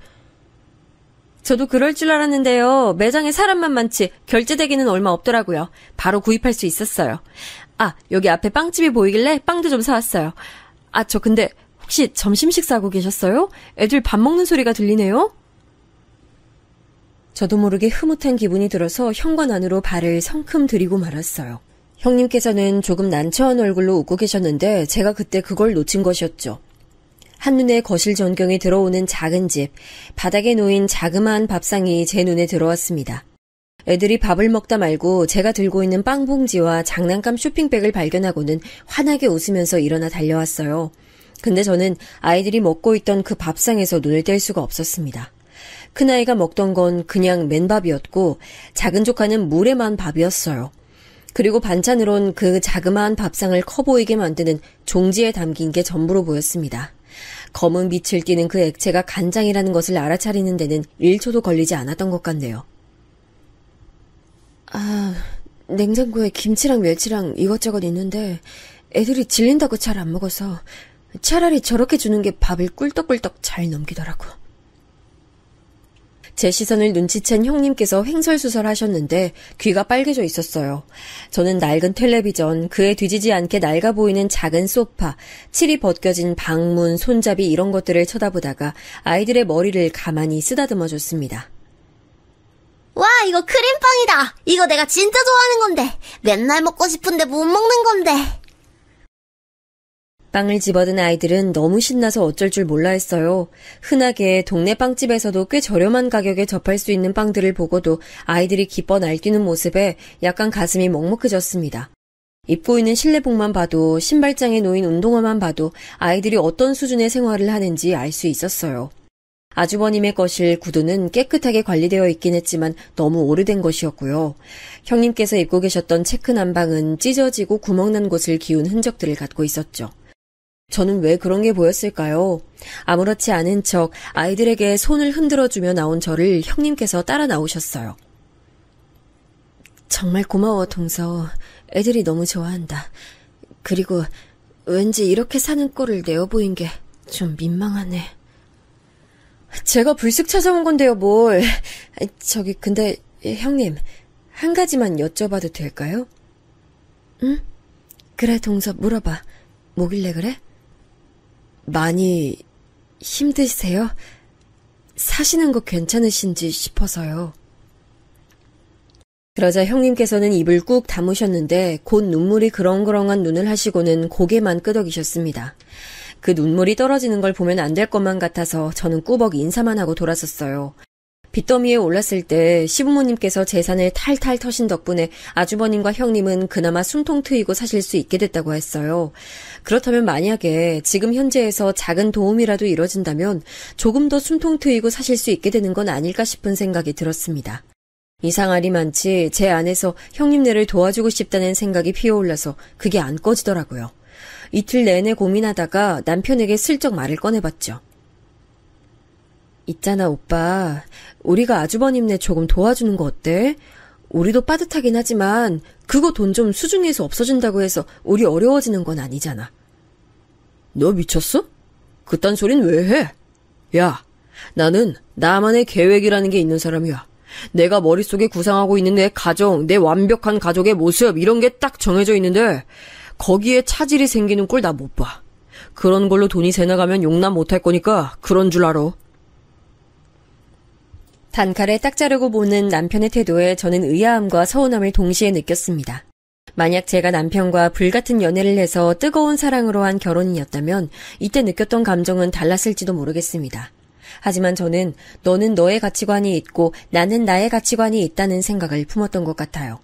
저도 그럴 줄 알았는데요. 매장에 사람만 많지 결제되기는 얼마 없더라고요. 바로 구입할 수 있었어요. 여기 앞에 빵집이 보이길래 빵도 좀 사왔어요. 저 근데 혹시 점심 식사하고 계셨어요? 애들 밥 먹는 소리가 들리네요? 저도 모르게 흐뭇한 기분이 들어서 현관 안으로 발을 성큼 들이고 말았어요. 형님께서는 조금 난처한 얼굴로 웃고 계셨는데 제가 그때 그걸 놓친 것이었죠. 한눈에 거실 전경에 들어오는 작은 집, 바닥에 놓인 자그마한 밥상이 제 눈에 들어왔습니다. 애들이 밥을 먹다 말고 제가 들고 있는 빵 봉지와 장난감 쇼핑백을 발견하고는 환하게 웃으면서 일어나 달려왔어요. 근데 저는 아이들이 먹고 있던 그 밥상에서 눈을 뗄 수가 없었습니다. 큰아이가 먹던 건 그냥 맨밥이었고 작은 조카는 물에 만 밥이었어요. 그리고 반찬으론 그 자그마한 밥상을 커 보이게 만드는 종지에 담긴 게 전부로 보였습니다. 검은 빛을 띠는 그 액체가 간장이라는 것을 알아차리는 데는 1초도 걸리지 않았던 것 같네요. 냉장고에 김치랑 멸치랑 이것저것 있는데 애들이 질린다고 잘 안 먹어서 차라리 저렇게 주는 게 밥을 꿀떡꿀떡 잘 넘기더라고. 제 시선을 눈치챈 형님께서 횡설수설하셨는데 귀가 빨개져 있었어요. 저는 낡은 텔레비전, 그에 뒤지지 않게 낡아 보이는 작은 소파, 칠이 벗겨진 방문, 손잡이 이런 것들을 쳐다보다가 아이들의 머리를 가만히 쓰다듬어줬습니다. 와, 이거 크림빵이다. 이거 내가 진짜 좋아하는 건데. 맨날 먹고 싶은데 못 먹는 건데. 빵을 집어든 아이들은 너무 신나서 어쩔 줄 몰라 했어요. 흔하게 동네 빵집에서도 꽤 저렴한 가격에 접할 수 있는 빵들을 보고도 아이들이 기뻐 날뛰는 모습에 약간 가슴이 먹먹해졌습니다. 입고 있는 실내복만 봐도 신발장에 놓인 운동화만 봐도 아이들이 어떤 수준의 생활을 하는지 알 수 있었어요. 아주버님의 거실 구두는 깨끗하게 관리되어 있긴 했지만 너무 오래된 것이었고요. 형님께서 입고 계셨던 체크 남방은 찢어지고 구멍난 곳을 기운 흔적들을 갖고 있었죠. 저는 왜 그런 게 보였을까요? 아무렇지 않은 척 아이들에게 손을 흔들어주며 나온 저를 형님께서 따라 나오셨어요. 정말 고마워, 동서. 애들이 너무 좋아한다. 그리고 왠지 이렇게 사는 꼴을 내어 보인 게 좀 민망하네. 제가 불쑥 찾아온 건데요, 뭘. 근데 형님, 한 가지만 여쭤봐도 될까요? 응? 그래, 동서, 물어봐. 뭐길래 그래? 많이 힘드세요? 사시는 거 괜찮으신지 싶어서요. 그러자 형님께서는 입을 꾹 다무셨는데 곧 눈물이 그렁그렁한 눈을 하시고는 고개만 끄덕이셨습니다. 그 눈물이 떨어지는 걸 보면 안 될 것만 같아서 저는 꾸벅 인사만 하고 돌아섰어요. 빚더미에 올랐을 때 시부모님께서 재산을 탈탈 터신 덕분에 아주버님과 형님은 그나마 숨통 트이고 사실 수 있게 됐다고 했어요. 그렇다면 만약에 지금 현재에서 작은 도움이라도 이뤄진다면 조금 더 숨통 트이고 사실 수 있게 되는 건 아닐까 싶은 생각이 들었습니다. 이상하리만치 제 안에서 형님네를 도와주고 싶다는 생각이 피어올라서 그게 안 꺼지더라고요. 이틀 내내 고민하다가 남편에게 슬쩍 말을 꺼내봤죠. 있잖아, 오빠. 우리가 아주버님네 조금 도와주는 거 어때? 우리도 빠듯하긴 하지만 그거 돈 좀 수중에서 없어진다고 해서 우리 어려워지는 건 아니잖아. 너 미쳤어? 그딴 소린 왜 해? 야, 나는 나만의 계획이라는 게 있는 사람이야. 내가 머릿속에 구상하고 있는 내 가정, 내 완벽한 가족의 모습 이런 게 딱 정해져 있는데 거기에 차질이 생기는 꼴 나 못 봐. 그런 걸로 돈이 새나가면 용납 못할 거니까 그런 줄 알아. 단칼에 딱 자르고 보는 남편의 태도에 저는 의아함과 서운함을 동시에 느꼈습니다. 만약 제가 남편과 불같은 연애를 해서 뜨거운 사랑으로 한 결혼이었다면 이때 느꼈던 감정은 달랐을지도 모르겠습니다. 하지만 저는 너는 너의 가치관이 있고 나는 나의 가치관이 있다는 생각을 품었던 것 같아요.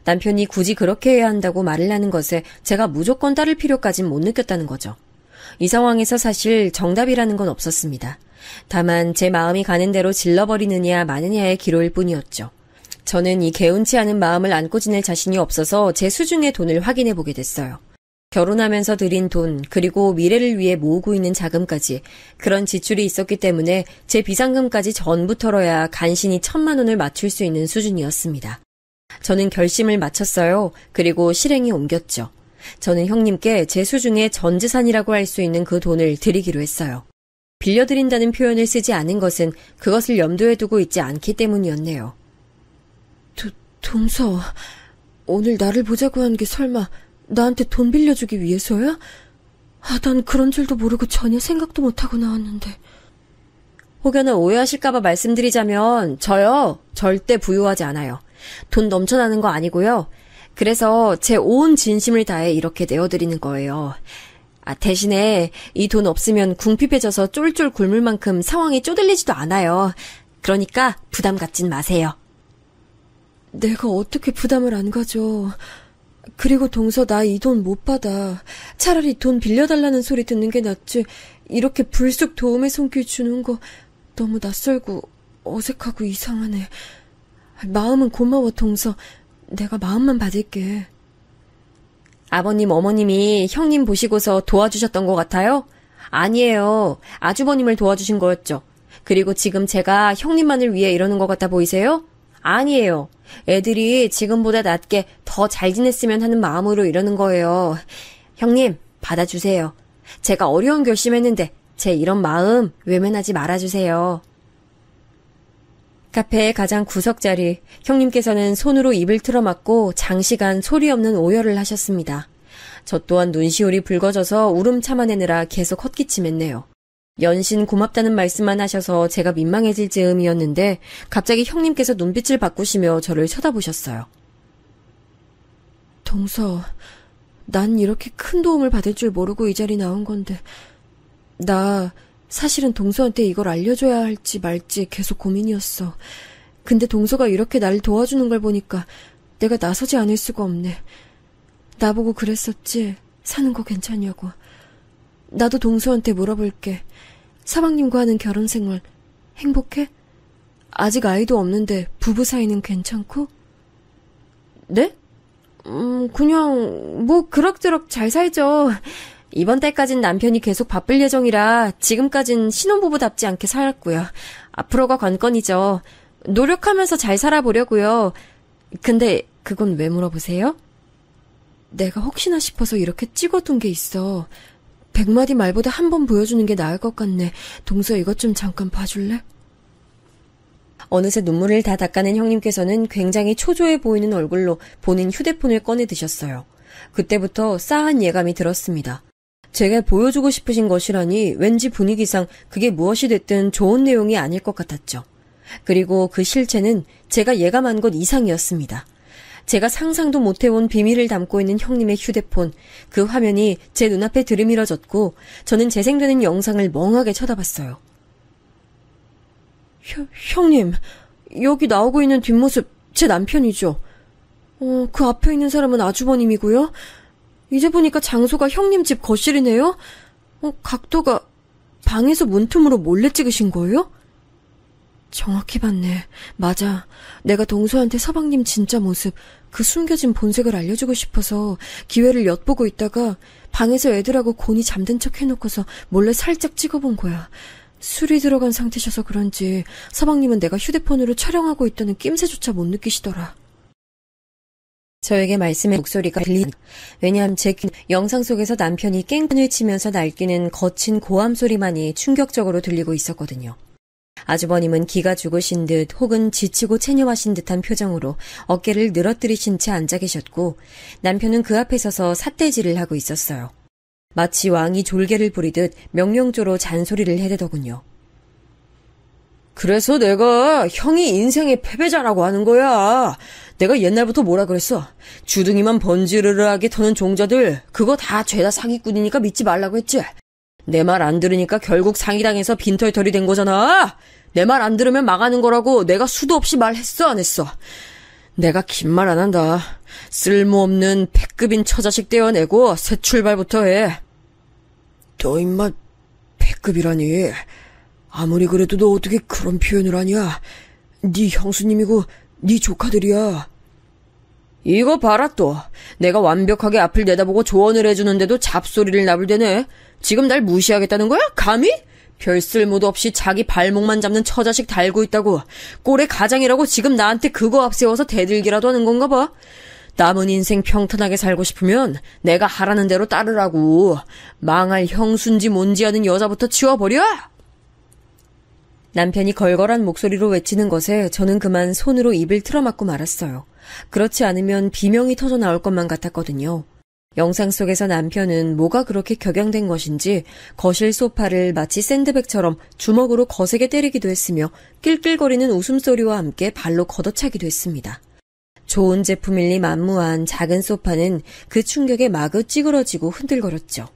남편이 굳이 그렇게 해야 한다고 말을 하는 것에 제가 무조건 따를 필요까진 못 느꼈다는 거죠. 이 상황에서 사실 정답이라는 건 없었습니다. 다만 제 마음이 가는 대로 질러버리느냐 마느냐의 기로일 뿐이었죠. 저는 이 개운치 않은 마음을 안고 지낼 자신이 없어서 제 수중의 돈을 확인해 보게 됐어요. 결혼하면서 들인 돈, 그리고 미래를 위해 모으고 있는 자금까지 그런 지출이 있었기 때문에 제 비상금까지 전부 털어야 간신히 1,000만 원을 맞출 수 있는 수준이었습니다. 저는 결심을 마쳤어요. 그리고 실행에 옮겼죠. 저는 형님께 제 수중에 전 재산이라고 할 수 있는 그 돈을 드리기로 했어요. 빌려드린다는 표현을 쓰지 않은 것은 그것을 염두에 두고 있지 않기 때문이었네요. 동서, 오늘 나를 보자고 한 게 설마 나한테 돈 빌려주기 위해서야? 난 그런 줄도 모르고 전혀 생각도 못하고 나왔는데. 혹여나 오해하실까봐 말씀드리자면 저요, 절대 부유하지 않아요. 돈 넘쳐나는 거 아니고요. 그래서 제 온 진심을 다해 이렇게 내어드리는 거예요. 대신에 이 돈 없으면 궁핍해져서 쫄쫄 굶을 만큼 상황이 쪼들리지도 않아요. 그러니까 부담 갖진 마세요. 내가 어떻게 부담을 안 가져. 그리고 동서, 나 이 돈 못 받아. 차라리 돈 빌려달라는 소리 듣는 게 낫지. 이렇게 불쑥 도움의 손길 주는 거 너무 낯설고 어색하고 이상하네. 마음은 고마워, 동서. 내가 마음만 받을게. 아버님, 어머님이 형님 보시고서 도와주셨던 것 같아요? 아니에요. 아주버님을 도와주신 거였죠. 그리고 지금 제가 형님만을 위해 이러는 것 같아 보이세요? 아니에요. 애들이 지금보다 낫게 더 잘 지냈으면 하는 마음으로 이러는 거예요. 형님, 받아주세요. 제가 어려운 결심했는데 제 이런 마음 외면하지 말아주세요. 카페의 가장 구석자리, 형님께서는 손으로 입을 틀어막고 장시간 소리 없는 오열을 하셨습니다. 저 또한 눈시울이 붉어져서 울음 참아내느라 계속 헛기침했네요. 연신 고맙다는 말씀만 하셔서 제가 민망해질 즈음이었는데 갑자기 형님께서 눈빛을 바꾸시며 저를 쳐다보셨어요. 동서, 난 이렇게 큰 도움을 받을 줄 모르고 이 자리 나온 건데 나 사실은 동서한테 이걸 알려줘야 할지 말지 계속 고민이었어. 근데 동서가 이렇게 날 도와주는 걸 보니까 내가 나서지 않을 수가 없네. 나보고 그랬었지. 사는 거 괜찮냐고. 나도 동서한테 물어볼게. 사방님과 하는 결혼 생활 행복해? 아직 아이도 없는데 부부 사이는 괜찮고? 네? 그냥 그럭저럭 잘 살죠. 이번 달까진 남편이 계속 바쁠 예정이라 지금까진 신혼부부답지 않게 살았고요. 앞으로가 관건이죠. 노력하면서 잘 살아보려고요. 근데 그건 왜 물어보세요? 내가 혹시나 싶어서 이렇게 찍어둔 게 있어. 100마디 말보다 한 번 보여주는 게 나을 것 같네. 동서, 이것 좀 잠깐 봐줄래? 어느새 눈물을 다 닦아낸 형님께서는 굉장히 초조해 보이는 얼굴로 본인 휴대폰을 꺼내 드셨어요. 그때부터 싸한 예감이 들었습니다. 제가 보여주고 싶으신 것이라니 왠지 분위기상 그게 무엇이 됐든 좋은 내용이 아닐 것 같았죠. 그리고 그 실체는 제가 예감한 것 이상이었습니다. 제가 상상도 못해온 비밀을 담고 있는 형님의 휴대폰, 그 화면이 제 눈앞에 들이밀어졌고 저는 재생되는 영상을 멍하게 쳐다봤어요. 형님, 여기 나오고 있는 뒷모습 제 남편이죠. 그 앞에 있는 사람은 아주버님이고요. 이제 보니까 장소가 형님 집 거실이네요. 각도가 방에서 문틈으로 몰래 찍으신 거예요? 정확히 봤네. 맞아. 내가 동서한테 서방님 진짜 모습, 그 숨겨진 본색을 알려주고 싶어서 기회를 엿보고 있다가 방에서 애들하고 곤히 잠든 척 해놓고서 몰래 살짝 찍어본 거야. 술이 들어간 상태셔서 그런지 서방님은 내가 휴대폰으로 촬영하고 있다는 낌새조차 못 느끼시더라. 저에게 말씀의 목소리가 왜냐하면 제 영상 속에서 남편이 깽판을 치면서 날뛰는 거친 고함 소리만이 충격적으로 들리고 있었거든요. 아주버님은 기가 죽으신 듯 혹은 지치고 체념하신 듯한 표정으로 어깨를 늘어뜨리신 채 앉아 계셨고 남편은 그 앞에 서서 삿대질을 하고 있었어요. 마치 왕이 졸개를 부리듯 명령조로 잔소리를 해대더군요. 그래서 내가 형이 인생의 패배자라고 하는 거야. 내가 옛날부터 뭐라 그랬어. 주둥이만 번지르르하게 터는 종자들 그거 다 죄다 사기꾼이니까 믿지 말라고 했지. 내 말 안 들으니까 결국 상의당해서 빈털털이 된 거잖아. 내 말 안 들으면 망하는 거라고 내가 수도 없이 말했어 안 했어. 내가 긴 말 안 한다. 쓸모없는 패급인 처자식 떼어내고 새 출발부터 해. 너 임마 패급이라니. 아무리 그래도 너 어떻게 그런 표현을 하냐. 네 형수님이고 네 조카들이야. 이거 봐라 또. 내가 완벽하게 앞을 내다보고 조언을 해주는데도 잡소리를 나불대네. 지금 날 무시하겠다는 거야? 감히? 별 쓸모도 없이 자기 발목만 잡는 처자식 달고 있다고. 꼴의 가장이라고 지금 나한테 그거 앞세워서 대들기라도 하는 건가 봐. 남은 인생 평탄하게 살고 싶으면 내가 하라는 대로 따르라고. 망할 형순지 뭔지 하는 여자부터 치워버려. 남편이 걸걸한 목소리로 외치는 것에 저는 그만 손으로 입을 틀어막고 말았어요. 그렇지 않으면 비명이 터져 나올 것만 같았거든요. 영상 속에서 남편은 뭐가 그렇게 격양된 것인지 거실 소파를 마치 샌드백처럼 주먹으로 거세게 때리기도 했으며 낄낄거리는 웃음소리와 함께 발로 걷어차기도 했습니다. 좋은 제품일리 만무한 작은 소파는 그 충격에 마구 찌그러지고 흔들거렸죠.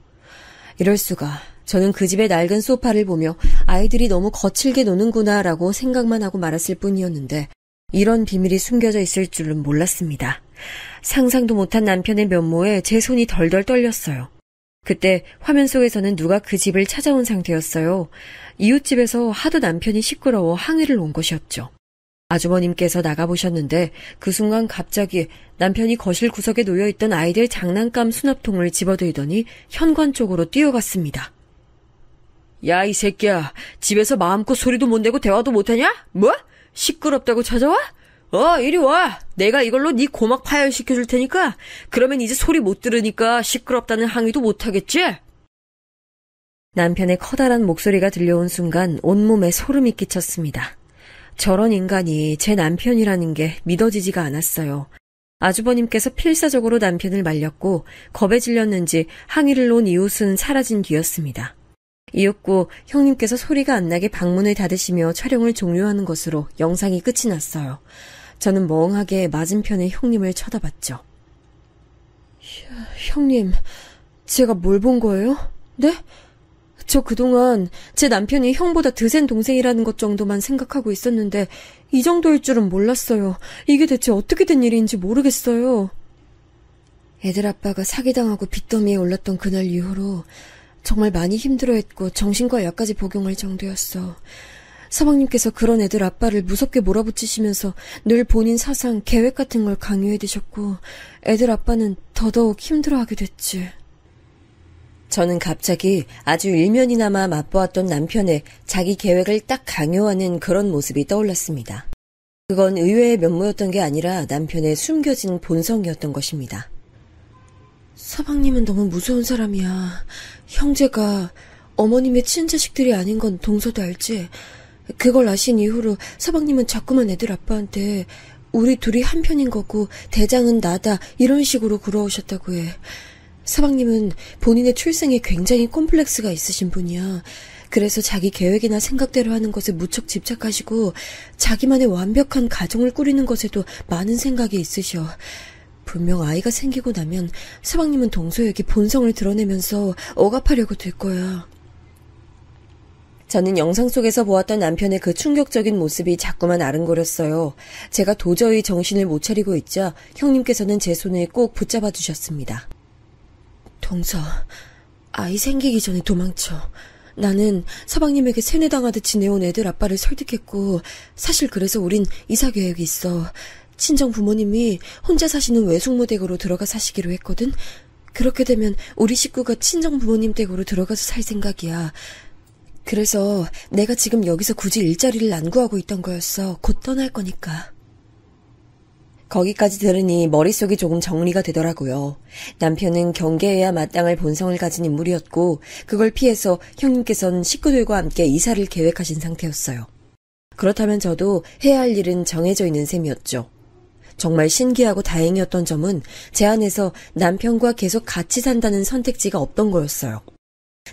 이럴 수가. 저는 그 집의 낡은 소파를 보며 아이들이 너무 거칠게 노는구나라고 생각만 하고 말았을 뿐이었는데 이런 비밀이 숨겨져 있을 줄은 몰랐습니다. 상상도 못한 남편의 면모에 제 손이 덜덜 떨렸어요. 그때 화면 속에서는 누가 그 집을 찾아온 상태였어요. 이웃집에서 하도 남편이 시끄러워 항의를 온 것이었죠. 아주버님께서 나가보셨는데 그 순간 갑자기 남편이 거실 구석에 놓여있던 아이들 장난감 수납통을 집어들더니 현관 쪽으로 뛰어갔습니다. 야, 이 새끼야. 집에서 마음껏 소리도 못 내고 대화도 못하냐? 뭐? 시끄럽다고 찾아와? 이리 와. 내가 이걸로 네 고막 파열시켜줄 테니까. 그러면 이제 소리 못 들으니까 시끄럽다는 항의도 못하겠지? 남편의 커다란 목소리가 들려온 순간 온몸에 소름이 끼쳤습니다. 저런 인간이 제 남편이라는 게 믿어지지가 않았어요. 아주버님께서 필사적으로 남편을 말렸고 겁에 질렸는지 항의를 놓은 이웃은 사라진 뒤였습니다. 이윽고 형님께서 소리가 안 나게 방문을 닫으시며 촬영을 종료하는 것으로 영상이 끝이 났어요. 저는 멍하게 맞은편의 형님을 쳐다봤죠. 형님, 제가 뭘 본 거예요? 네? 저 그동안 제 남편이 형보다 드센 동생이라는 것 정도만 생각하고 있었는데 이 정도일 줄은 몰랐어요. 이게 대체 어떻게 된 일인지 모르겠어요. 애들 아빠가 사기당하고 빚더미에 올랐던 그날 이후로 정말 많이 힘들어했고 정신과 약까지 복용할 정도였어. 서방님께서 그런 애들 아빠를 무섭게 몰아붙이시면서 늘 본인 사상, 계획 같은 걸 강요해 드셨고 애들 아빠는 더더욱 힘들어하게 됐지. 저는 갑자기 아주 일면이나마 맛보았던 남편의 자기 계획을 딱 강요하는 그런 모습이 떠올랐습니다. 그건 의외의 면모였던 게 아니라 남편의 숨겨진 본성이었던 것입니다. 서방님은 너무 무서운 사람이야. 형제가 어머님의 친자식들이 아닌 건 동서도 알지? 그걸 아신 이후로 서방님은 자꾸만 애들 아빠한테 우리 둘이 한편인 거고 대장은 나다 이런 식으로 굴어오셨다고 해. 서방님은 본인의 출생에 굉장히 콤플렉스가 있으신 분이야. 그래서 자기 계획이나 생각대로 하는 것에 무척 집착하시고 자기만의 완벽한 가정을 꾸리는 것에도 많은 생각이 있으셔. 분명 아이가 생기고 나면 서방님은 동서에게 본성을 드러내면서 억압하려고 들 거야. 저는 영상 속에서 보았던 남편의 그 충격적인 모습이 자꾸만 아른거렸어요. 제가 도저히 정신을 못 차리고 있자 형님께서는 제 손을 꼭 붙잡아 주셨습니다. 동서, 아이 생기기 전에 도망쳐. 나는 서방님에게 세뇌당하듯 지내온 애들 아빠를 설득했고 사실 그래서 우린 이사 계획이 있어. 친정 부모님이 혼자 사시는 외숙모 댁으로 들어가 사시기로 했거든. 그렇게 되면 우리 식구가 친정 부모님 댁으로 들어가서 살 생각이야. 그래서 내가 지금 여기서 굳이 일자리를 안 구하고 있던 거였어. 곧 떠날 거니까. 거기까지 들으니 머릿속이 조금 정리가 되더라고요. 남편은 경계해야 마땅할 본성을 가진 인물이었고 그걸 피해서 형님께서는 식구들과 함께 이사를 계획하신 상태였어요. 그렇다면 저도 해야 할 일은 정해져 있는 셈이었죠. 정말 신기하고 다행이었던 점은 제 안에서 남편과 계속 같이 산다는 선택지가 없던 거였어요.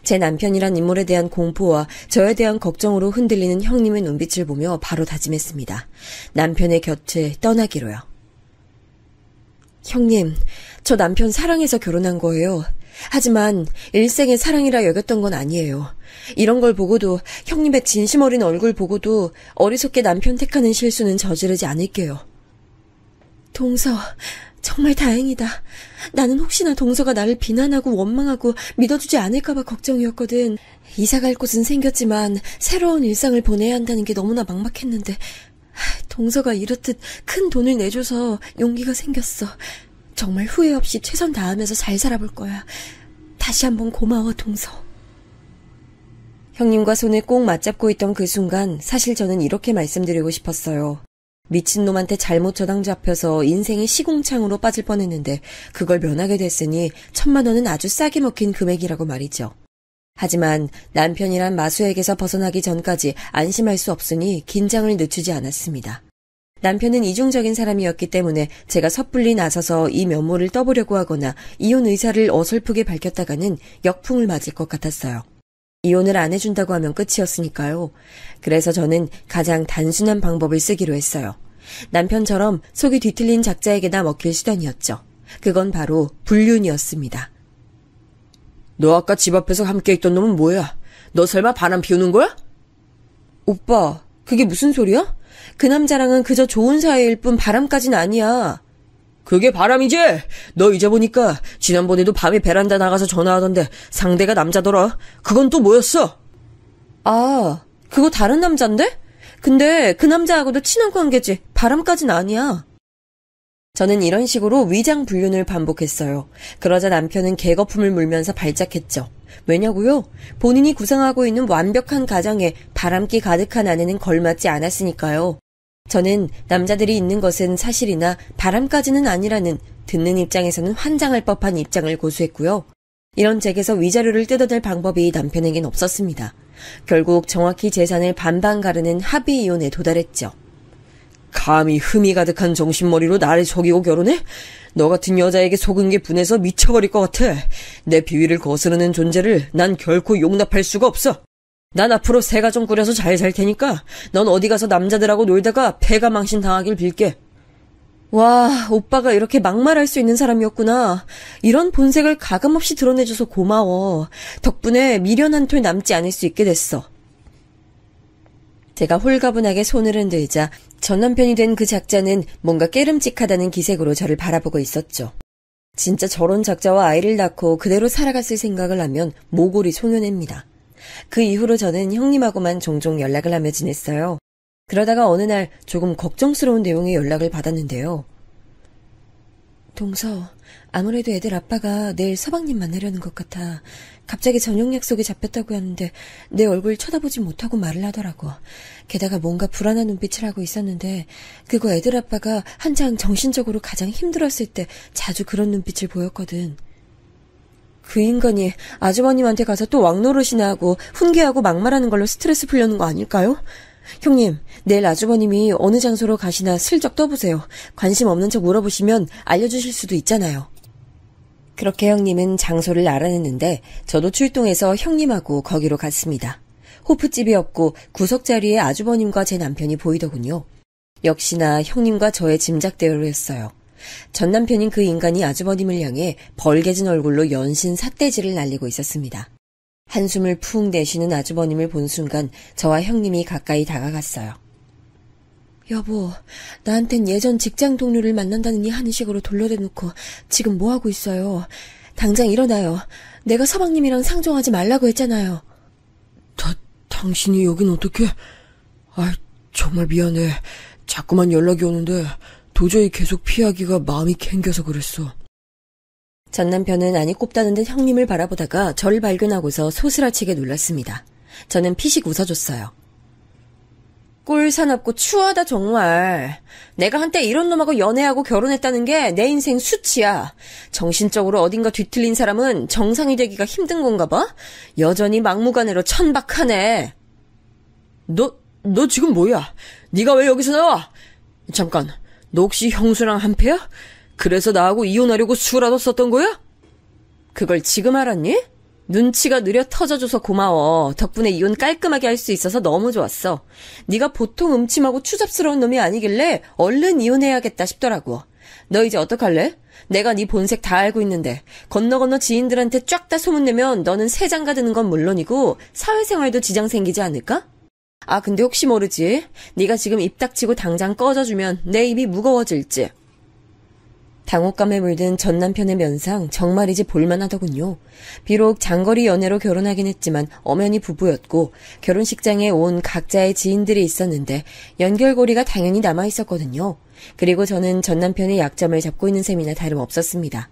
제 남편이란 인물에 대한 공포와 저에 대한 걱정으로 흔들리는 형님의 눈빛을 보며 바로 다짐했습니다. 남편의 곁을 떠나기로요. 형님, 저 남편 사랑해서 결혼한 거예요. 하지만 일생의 사랑이라 여겼던 건 아니에요. 이런 걸 보고도 형님의 진심 어린 얼굴 보고도 어리석게 남편 택하는 실수는 저지르지 않을게요. 동서, 정말 다행이다. 나는 혹시나 동서가 나를 비난하고 원망하고 믿어주지 않을까봐 걱정이었거든. 이사갈 곳은 생겼지만 새로운 일상을 보내야 한다는 게 너무나 막막했는데 동서가 이렇듯 큰 돈을 내줘서 용기가 생겼어. 정말 후회 없이 최선 다하면서 잘 살아볼 거야. 다시 한번 고마워, 동서. 형님과 손을 꼭 맞잡고 있던 그 순간 사실 저는 이렇게 말씀드리고 싶었어요. 미친놈한테 잘못 저당 잡혀서 인생이 시궁창으로 빠질 뻔했는데 그걸 면하게 됐으니 1,000만 원은 아주 싸게 먹힌 금액이라고 말이죠. 하지만 남편이란 마수에게서 벗어나기 전까지 안심할 수 없으니 긴장을 늦추지 않았습니다. 남편은 이중적인 사람이었기 때문에 제가 섣불리 나서서 이 면모를 떠보려고 하거나 이혼 의사를 어설프게 밝혔다가는 역풍을 맞을 것 같았어요. 이혼을 안 해준다고 하면 끝이었으니까요. 그래서 저는 가장 단순한 방법을 쓰기로 했어요. 남편처럼 속이 뒤틀린 작자에게나 먹힐 수단이었죠. 그건 바로 불륜이었습니다. 너 아까 집 앞에서 함께 있던 놈은 뭐야? 너 설마 바람 피우는 거야? 오빠, 그게 무슨 소리야? 그 남자랑은 그저 좋은 사이일 뿐 바람까진 아니야. 그게 바람이지? 너 이제 보니까 지난번에도 밤에 베란다 나가서 전화하던데 상대가 남자더라. 그건 또 뭐였어? 아, 그거 다른 남잔데? 근데 그 남자하고도 친한 관계지. 바람까진 아니야. 저는 이런 식으로 위장 불륜을 반복했어요. 그러자 남편은 개거품을 물면서 발작했죠. 왜냐고요? 본인이 구상하고 있는 완벽한 가정에 바람기 가득한 아내는 걸맞지 않았으니까요. 저는 남자들이 있는 것은 사실이나 바람까지는 아니라는 듣는 입장에서는 환장할 법한 입장을 고수했고요. 이런 잭에서 위자료를 뜯어낼 방법이 남편에겐 없었습니다. 결국 정확히 재산을 반반 가르는 합의 이혼에 도달했죠. 감히 흠이 가득한 정신머리로 나를 속이고 결혼해? 너 같은 여자에게 속은 게 분해서 미쳐버릴 것 같아. 내 비위를 거스르는 존재를 난 결코 용납할 수가 없어. 난 앞으로 새 가정 꾸려서 잘 살 테니까 넌 어디 가서 남자들하고 놀다가 폐가 망신 당하길 빌게. 와, 오빠가 이렇게 막말할 수 있는 사람이었구나. 이런 본색을 가감없이 드러내줘서 고마워. 덕분에 미련 한 톨 남지 않을 수 있게 됐어. 제가 홀가분하게 손을 흔들자 전 남편이 된 그 작자는 뭔가 깨름직하다는 기색으로 저를 바라보고 있었죠. 진짜 저런 작자와 아이를 낳고 그대로 살아갔을 생각을 하면 모골이 송연합니다. 그 이후로 저는 형님하고만 종종 연락을 하며 지냈어요. 그러다가 어느 날 조금 걱정스러운 내용의 연락을 받았는데요. 동서, 아무래도 애들 아빠가 내일 서방님 만나려는 것 같아. 갑자기 저녁 약속이 잡혔다고 하는데 내 얼굴 쳐다보지 못하고 말을 하더라고. 게다가 뭔가 불안한 눈빛을 하고 있었는데 그거 애들 아빠가 한창 정신적으로 가장 힘들었을 때 자주 그런 눈빛을 보였거든. 그 인간이 아주버님한테 가서 또 왕노릇이나 하고 훈계하고 막말하는 걸로 스트레스 풀려는 거 아닐까요? 형님, 내일 아주버님이 어느 장소로 가시나 슬쩍 떠보세요. 관심 없는 척 물어보시면 알려주실 수도 있잖아요. 그렇게 형님은 장소를 알아냈는데 저도 출동해서 형님하고 거기로 갔습니다. 호프집이 없고 구석자리에 아주버님과 제 남편이 보이더군요. 역시나 형님과 저의 짐작대로였어요. 전 남편인 그 인간이 아주버님을 향해 벌개진 얼굴로 연신 삿대질을 날리고 있었습니다. 한숨을 푹 내쉬는 아주버님을 본 순간 저와 형님이 가까이 다가갔어요. 여보, 나한텐 예전 직장 동료를 만난다느니 하는 식으로 돌려대놓고 지금 뭐하고 있어요? 당장 일어나요. 내가 서방님이랑 상종하지 말라고 했잖아요. 당신이 여긴 어떻게? 정말 미안해. 자꾸만 연락이 오는데 도저히 계속 피하기가 마음이 캥겨서 그랬어. 전 남편은 안이 꼽다는 듯 형님을 바라보다가 저를 발견하고서 소스라치게 놀랐습니다. 저는 피식 웃어줬어요. 꼴 사납고 추하다 정말. 내가 한때 이런 놈하고 연애하고 결혼했다는 게 내 인생 수치야. 정신적으로 어딘가 뒤틀린 사람은 정상이 되기가 힘든 건가 봐? 여전히 막무가내로 천박하네. 너 지금 뭐야? 네가 왜 여기서 나와? 잠깐, 너 혹시 형수랑 한패야? 그래서 나하고 이혼하려고 수라도 썼던 거야? 그걸 지금 알았니? 눈치가 느려 터져줘서 고마워. 덕분에 이혼 깔끔하게 할 수 있어서 너무 좋았어. 네가 보통 음침하고 추잡스러운 놈이 아니길래 얼른 이혼해야겠다 싶더라고. 너 이제 어떡할래? 내가 네 본색 다 알고 있는데 건너 지인들한테 쫙 다 소문내면 너는 새 장가 드는 건 물론이고 사회생활도 지장 생기지 않을까? 아, 근데 혹시 모르지? 네가 지금 입 닥치고 당장 꺼져주면 내 입이 무거워질지. 당혹감에 물든 전 남편의 면상 정말이지 볼만하더군요. 비록 장거리 연애로 결혼하긴 했지만 엄연히 부부였고 결혼식장에 온 각자의 지인들이 있었는데 연결고리가 당연히 남아있었거든요. 그리고 저는 전 남편의 약점을 잡고 있는 셈이나 다름없었습니다.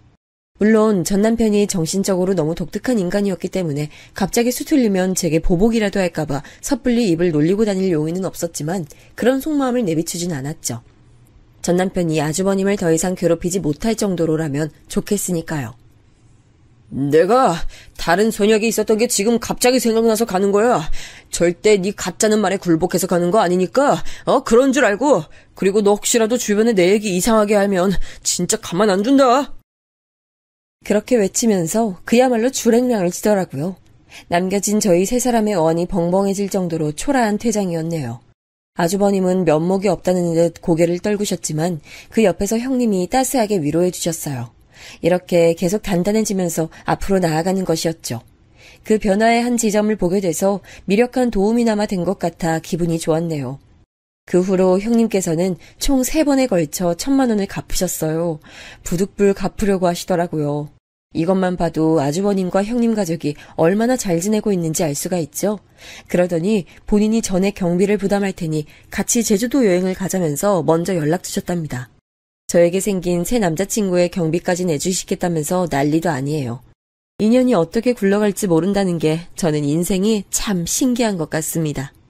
물론 전 남편이 정신적으로 너무 독특한 인간이었기 때문에 갑자기 수틀리면 제게 보복이라도 할까봐 섣불리 입을 놀리고 다닐 용의는 없었지만 그런 속마음을 내비추진 않았죠. 전 남편이 아주버님을 더 이상 괴롭히지 못할 정도로라면 좋겠으니까요. 내가 다른 선약이 있었던 게 지금 갑자기 생각나서 가는 거야. 절대 네 가짜는 말에 굴복해서 가는 거 아니니까 그런 줄 알고. 그리고 너 혹시라도 주변에 내 얘기 이상하게 하면 진짜 가만 안 둔다. 그렇게 외치면서 그야말로 줄행랑을 치더라고요. 남겨진 저희 세 사람의 어안이 벙벙해질 정도로 초라한 퇴장이었네요. 아주버님은 면목이 없다는 듯 고개를 떨구셨지만 그 옆에서 형님이 따스하게 위로해 주셨어요. 이렇게 계속 단단해지면서 앞으로 나아가는 것이었죠. 그 변화의 한 지점을 보게 돼서 미력한 도움이나마 된 것 같아 기분이 좋았네요. 그 후로 형님께서는 총 3번에 걸쳐 1,000만 원을 갚으셨어요. 부득불 갚으려고 하시더라고요. 이것만 봐도 아주버님과 형님 가족이 얼마나 잘 지내고 있는지 알 수가 있죠. 그러더니 본인이 전액 경비를 부담할 테니 같이 제주도 여행을 가자면서 먼저 연락 주셨답니다. 저에게 생긴 새 남자친구의 경비까지 내주시겠다면서 난리도 아니에요. 인연이 어떻게 굴러갈지 모른다는 게 저는 인생이 참 신기한 것 같습니다.